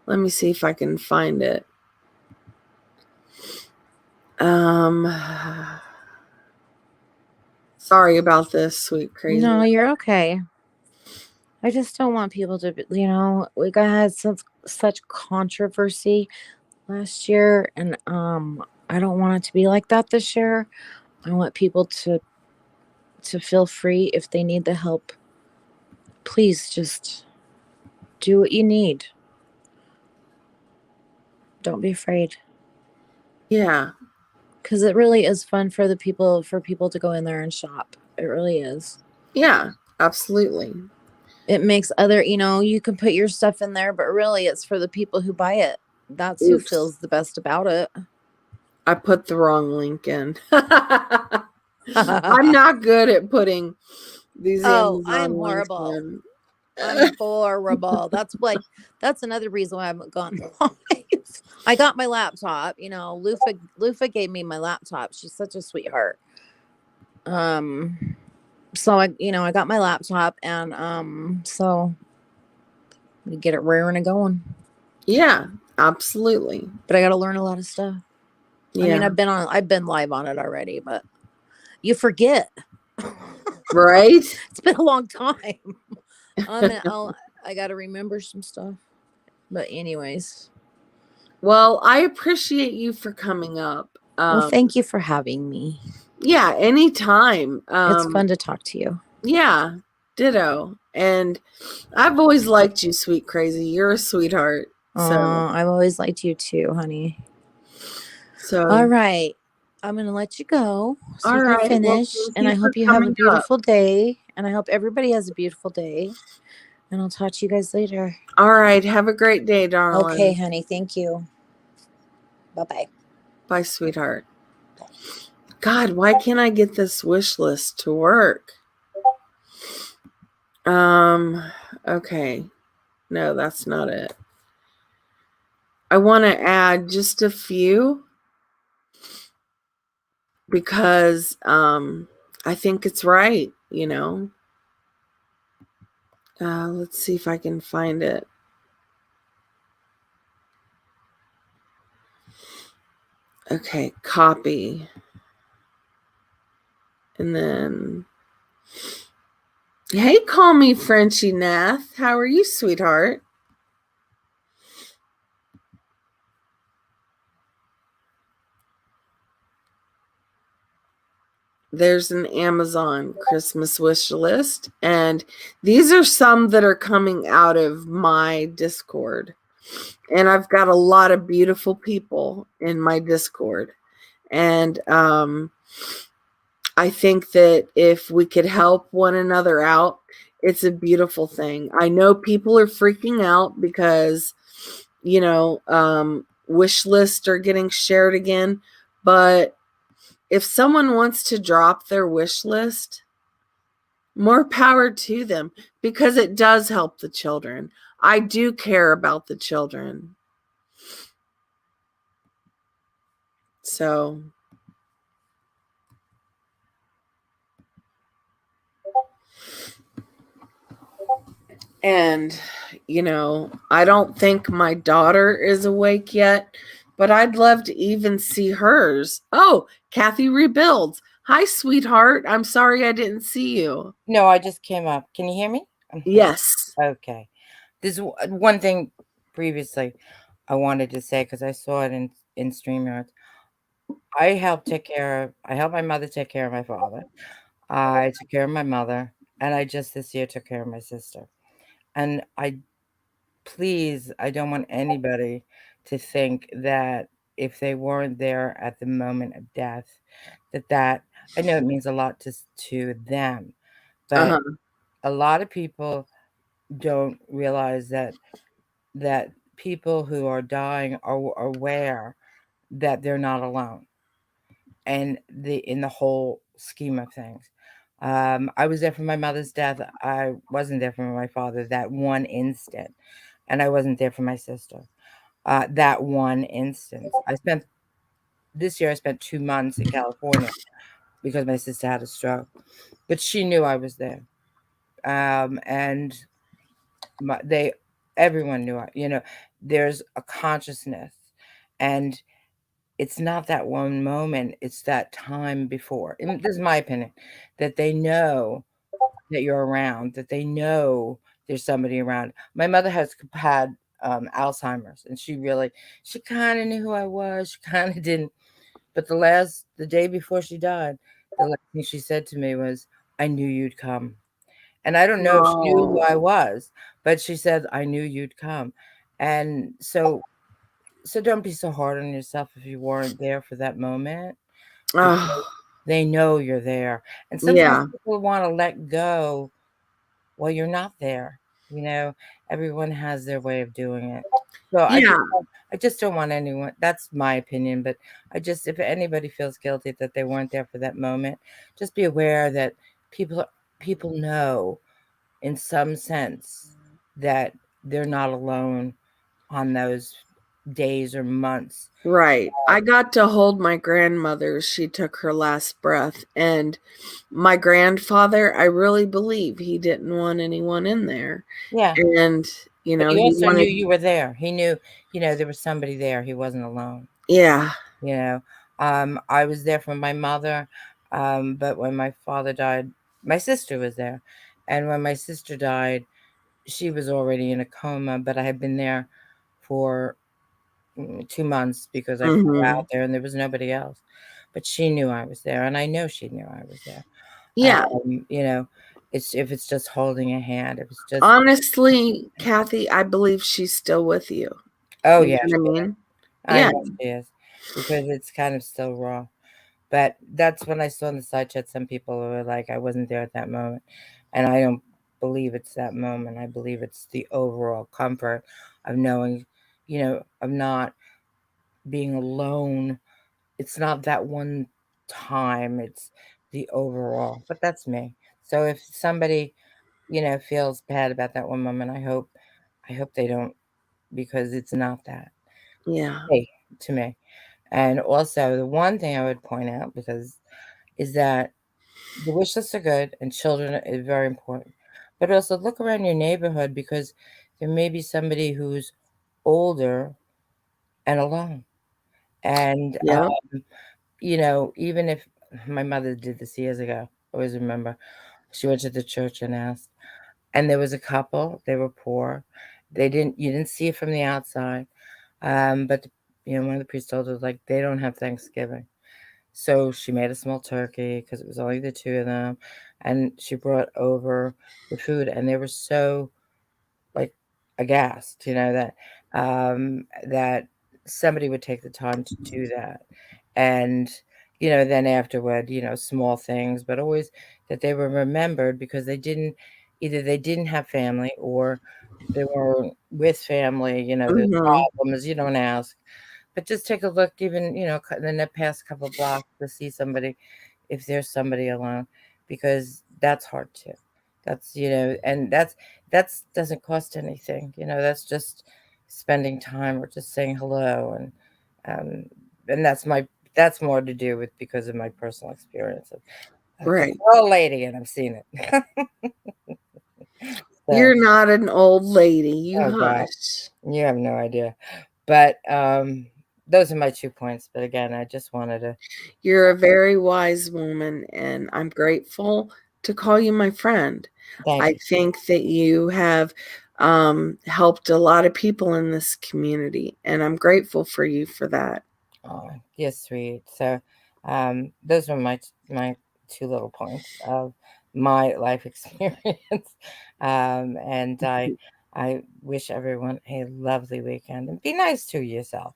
me see if I can find it. Sorry about this, sweet crazy. No, you're okay. I just don't want people to, we had such controversy last year, and I don't want it to be like that this year. I want people to feel free if they need the help. Please just do what you need. Don't be afraid. Yeah. Because it really is fun for people to go in there and shop. It really is. Yeah, absolutely. It makes you can put your stuff in there, but really it's for the people who buy it. That's who feels the best about it. I put the wrong link in. I'm not good at putting these. Oh, I'm horrible. I'm horrible. That's another reason why I haven't gone live. I got my laptop. Lufa gave me my laptop. She's such a sweetheart. So I got my laptop, and so we get it rearing and going. Yeah, absolutely. But I got to learn a lot of stuff. Yeah. I mean, I've been live on it already, but you forget. Right? It's been a long time. I got to remember some stuff. But anyways. Well, I appreciate you for coming up. Well, thank you for having me. Yeah, anytime. It's fun to talk to you. Yeah, ditto. And I've always liked you, sweet crazy. You're a sweetheart. So I've always liked you too, honey. So all right. I'm going to let you go so all you can right. finish. Well, and I hope you have a beautiful day. And I hope everybody has a beautiful day. And I'll talk to you guys later. All right. Have a great day, darling. Okay, honey. Thank you. Bye-bye. Bye, sweetheart. God, why can't I get this wish list to work? Okay. No, that's not it. I want to add just a few because I think it's right, Let's see if I can find it. Okay, copy. And then, hey, call me Frenchie Nath. How are you, sweetheart? There's an Amazon Christmas wish list. And these are some that are coming out of my Discord. And I've got a lot of beautiful people in my Discord. And I think that if we could help one another out, it's a beautiful thing. I know people are freaking out because, wish lists are getting shared again. But if someone wants to drop their wish list, more power to them because it does help the children. I do care about the children. So, and, I don't think my daughter is awake yet but I'd love to even see hers. Oh, Kathy Rebuilds. Hi, sweetheart. I'm sorry I didn't see you. No, I just came up. Can you hear me? Yes. Okay. There's one thing previously I wanted to say because I saw it in StreamYard. I helped my mother take care of my father. I took care of my mother, and I just this year took care of my sister. And I don't want anybody to think that if they weren't there at the moment of death, that I know it means a lot to them, but Uh-huh. a lot of people don't realize that people who are dying are aware that they're not alone and in the whole scheme of things. I was there for my mother's death. I wasn't there for my father that one instant, and I wasn't there for my sister that one instance. This year I spent 2 months in California because my sister had a stroke, but she knew I was there, and they everyone knew there's a consciousness, and it's not that one moment, it's that time before, and this is my opinion, that they know that you're around, that they know there's somebody around. My mother had Alzheimer's, and she kind of knew who I was, she kind of didn't. But the day before she died, the last thing she said to me was, "I knew you'd come." And I don't know if she knew who I Oh. was, but she said, "I knew you'd come." And so don't be so hard on yourself if you weren't there for that moment, because Oh, they know you're there. And sometimes yeah. people want to let go while you're not there. You know, everyone has their way of doing it. So Yeah. I just don't want anyone. That's my opinion, but if anybody feels guilty that they weren't there for that moment, just be aware that people people know in some sense that they're not alone on those days or months. Right. I got to hold my grandmother. She took her last breath. And my grandfather, I really believe he didn't want anyone in there. Yeah, And, but he he also knew wanted, you were there. He knew, there was somebody there. He wasn't alone. yeah. You know, I was there for my mother, but when my father died, my sister was there, and when my sister died, she was already in a coma. But I had been there for 2 months because I flew Hmm. out there, and there was nobody else. But she knew I was there, and I know she knew I was there. Yeah. You know, it's if it's just holding a hand, if it's just Honestly, Kathy, I believe she's still with you. oh You know yeah, what I mean? I Yeah. know she is, because it's kind of still raw. But that's when I saw in the side chat some people were like, I wasn't there at that moment. And I don't believe it's that moment. I believe it's the overall comfort of knowing, of not being alone. It's not that one time, it's the overall. But that's me. So if somebody, feels bad about that one moment, I hope they don't, because it's not that. Yeah. Hey, to me. And also the one thing I would point out, because is that the wish lists are good and children is very important. But also look around your neighborhood, because there may be somebody who's older and alone. And, Yeah. even if my mother did this years ago, I always remember she went to the church and asked, and there was a couple, they were poor. You didn't see it from the outside. But, one of the priests told her, like, they don't have Thanksgiving. So she made a small turkey because it was only the two of them, and she brought over the food, and they were so, like, aghast, that somebody would take the time to do that. And, then afterward, small things, but always that they were remembered, because they didn't have family, or they weren't with family, there's Hmm. problems, you don't ask. But just take a look, even, in the past couple blocks, to see somebody, if there's somebody alone, because that's hard too. And that's doesn't cost anything. That's just spending time or just saying hello, um, and that's more to do with because of my personal experience. Because Right. I'm an old lady and I've seen it. So, You're not an old lady. You oh God, hush. you have no idea. But those are my 2 points. But again, I just wanted to. You're a very wise woman, and I'm grateful to call you my friend. Thank I you. think that you have helped a lot of people in this community, and I'm grateful for you for that. Oh, you're sweet. So, those are my 2 little points of my life experience. And I wish everyone a lovely weekend and be nice to yourself.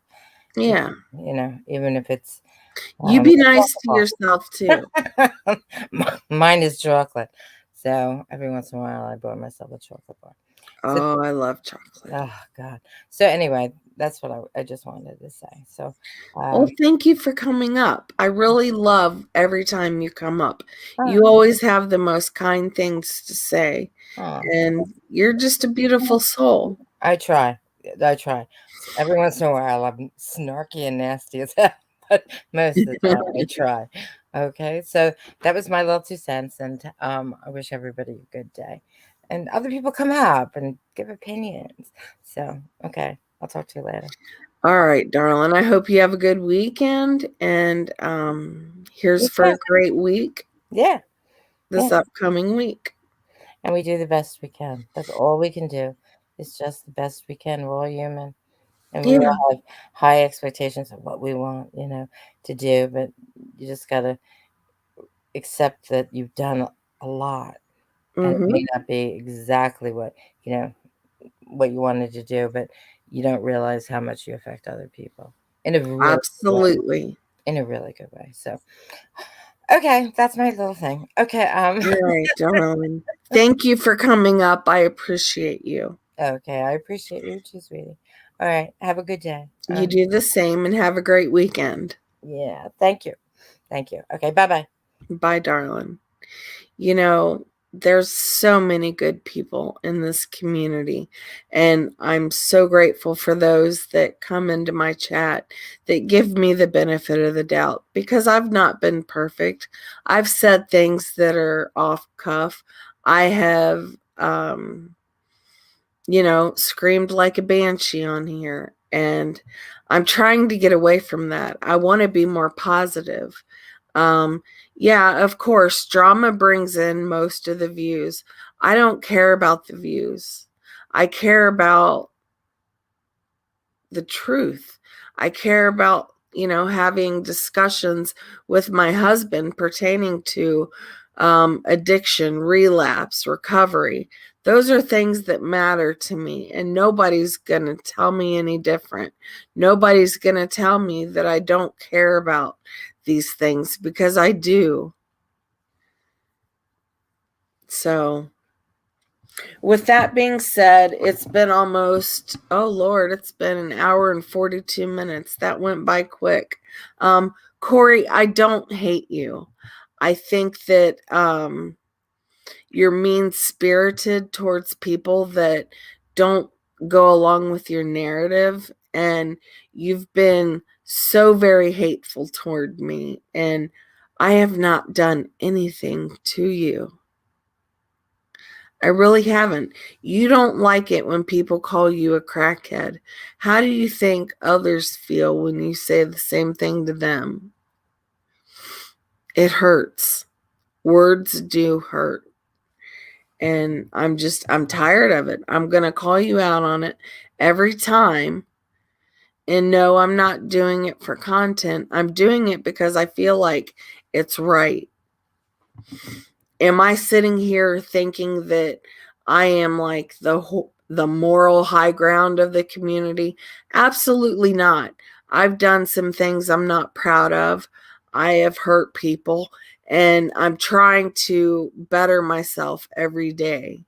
Yeah. Even if it's You be nice to yourself too. mine is chocolate. So every once in a while, I buy myself a chocolate bar. So, Oh, I love chocolate. oh God. So anyway, that's what I just wanted to say. So, Well, thank you for coming up. I really love every time you come up. You oh, always have the most kind things to say, oh, and you're just a beautiful soul. I try. I try. Every once in a while, I'm snarky and nasty as hell, but most of the time, I try. Okay, so that was my little 2 cents, and I wish everybody a good day. And other people come up and give opinions. So, okay, I'll talk to you later. All right, darling. I hope you have a good weekend, and here's for a great week Yeah, this yeah. upcoming week. And we do the best we can. That's all we can do. It's just the best we can. We're all human. And we Yeah. all have high expectations of what we want, to do. But you just got to accept that you've done a lot. And it may Mm-hmm. not be exactly what you wanted to do, but you don't realize how much you affect other people in a really good way. Absolutely. In a really good way. So, okay, that's my little thing. Okay. All right, darling. Thank you for coming up. I appreciate you. Okay, I appreciate you too, sweetie. All right, have a good day. You do the same and have a great weekend. Yeah, thank you. Thank you. Okay, bye-bye. Bye, darling. You know, there's so many good people in this community, and I'm so grateful for those that come into my chat that give me the benefit of the doubt, because I've not been perfect. I've said things that are off cuff. I have screamed like a banshee on here, and I'm trying to get away from that. I want to be more positive. Um, yeah, of course, drama brings in most of the views. I don't care about the views. I care about the truth. I care about, having discussions with my husband pertaining to addiction, relapse, recovery. Those are things that matter to me, and nobody's going to tell me any different. Nobody's going to tell me that I don't care about these things, because I do. So, with that being said, it's been almost, oh Lord, it's been an hour and 42 minutes. That went by quick. Corrie, I don't hate you. I think that you're mean-spirited towards people that don't go along with your narrative, and you've been so very hateful toward me, and I have not done anything to you. I really haven't. You don't like it when people call you a crackhead. How do you think others feel when you say the same thing to them? It hurts. Words do hurt. And I'm tired of it. I'm going to call you out on it every time. And no, I'm not doing it for content. I'm doing it because I feel like it's right. Am I sitting here thinking that I am like the moral high ground of the community? Absolutely not. I've done some things I'm not proud of. I have hurt people, and I'm trying to better myself every day.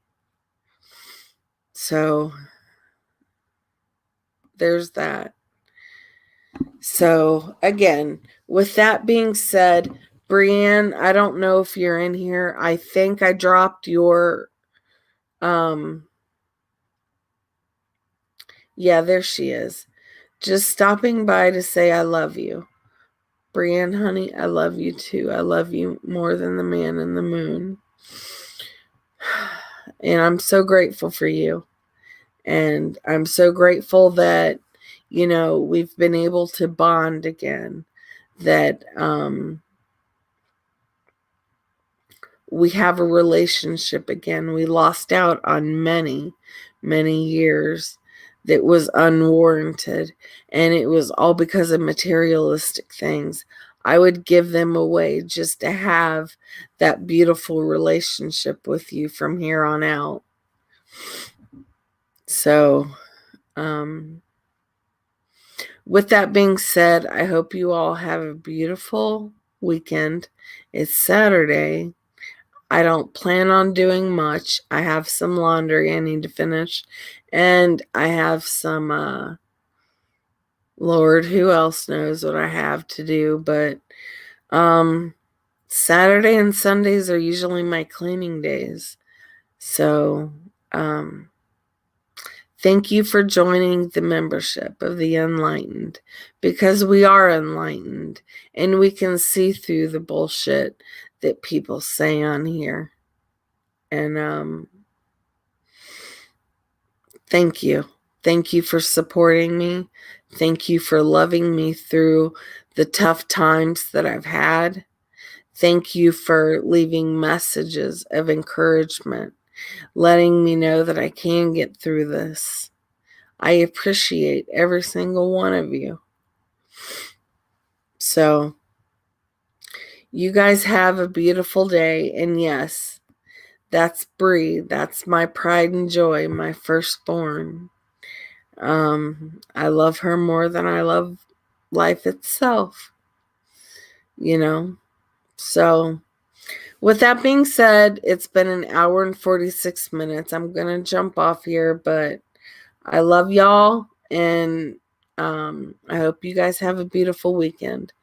So there's that. So again, with that being said, Brienne, I don't know if you're in here. I think I dropped your yeah, there she is. Just stopping by to say I love you. Brienne, honey, I love you too. I love you more than the man in the moon. And I'm so grateful for you. And I'm so grateful that we've been able to bond again, that we have a relationship again. We lost out on many, many years that was unwarranted, and it was all because of materialistic things. I would give them away just to have that beautiful relationship with you from here on out. So, with that being said, I hope you all have a beautiful weekend. It's Saturday. I don't plan on doing much. I have some laundry I need to finish, and I have some, Lord, who else knows what I have to do, but Saturday and Sundays are usually my cleaning days. So, thank you for joining the membership of the Enlightened, because we are enlightened and we can see through the bullshit that people say on here. And thank you. Thank you for supporting me. Thank you for loving me through the tough times that I've had. Thank you for leaving messages of encouragement, letting me know that I can get through this. I appreciate every single one of you. So, you guys have a beautiful day. And yes, that's Bree. That's my pride and joy, my firstborn. I love her more than I love life itself, So, with that being said, it's been an hour and 46 minutes. I'm going to jump off here, but I love y'all, and I hope you guys have a beautiful weekend.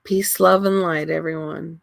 Peace, love, and light, everyone.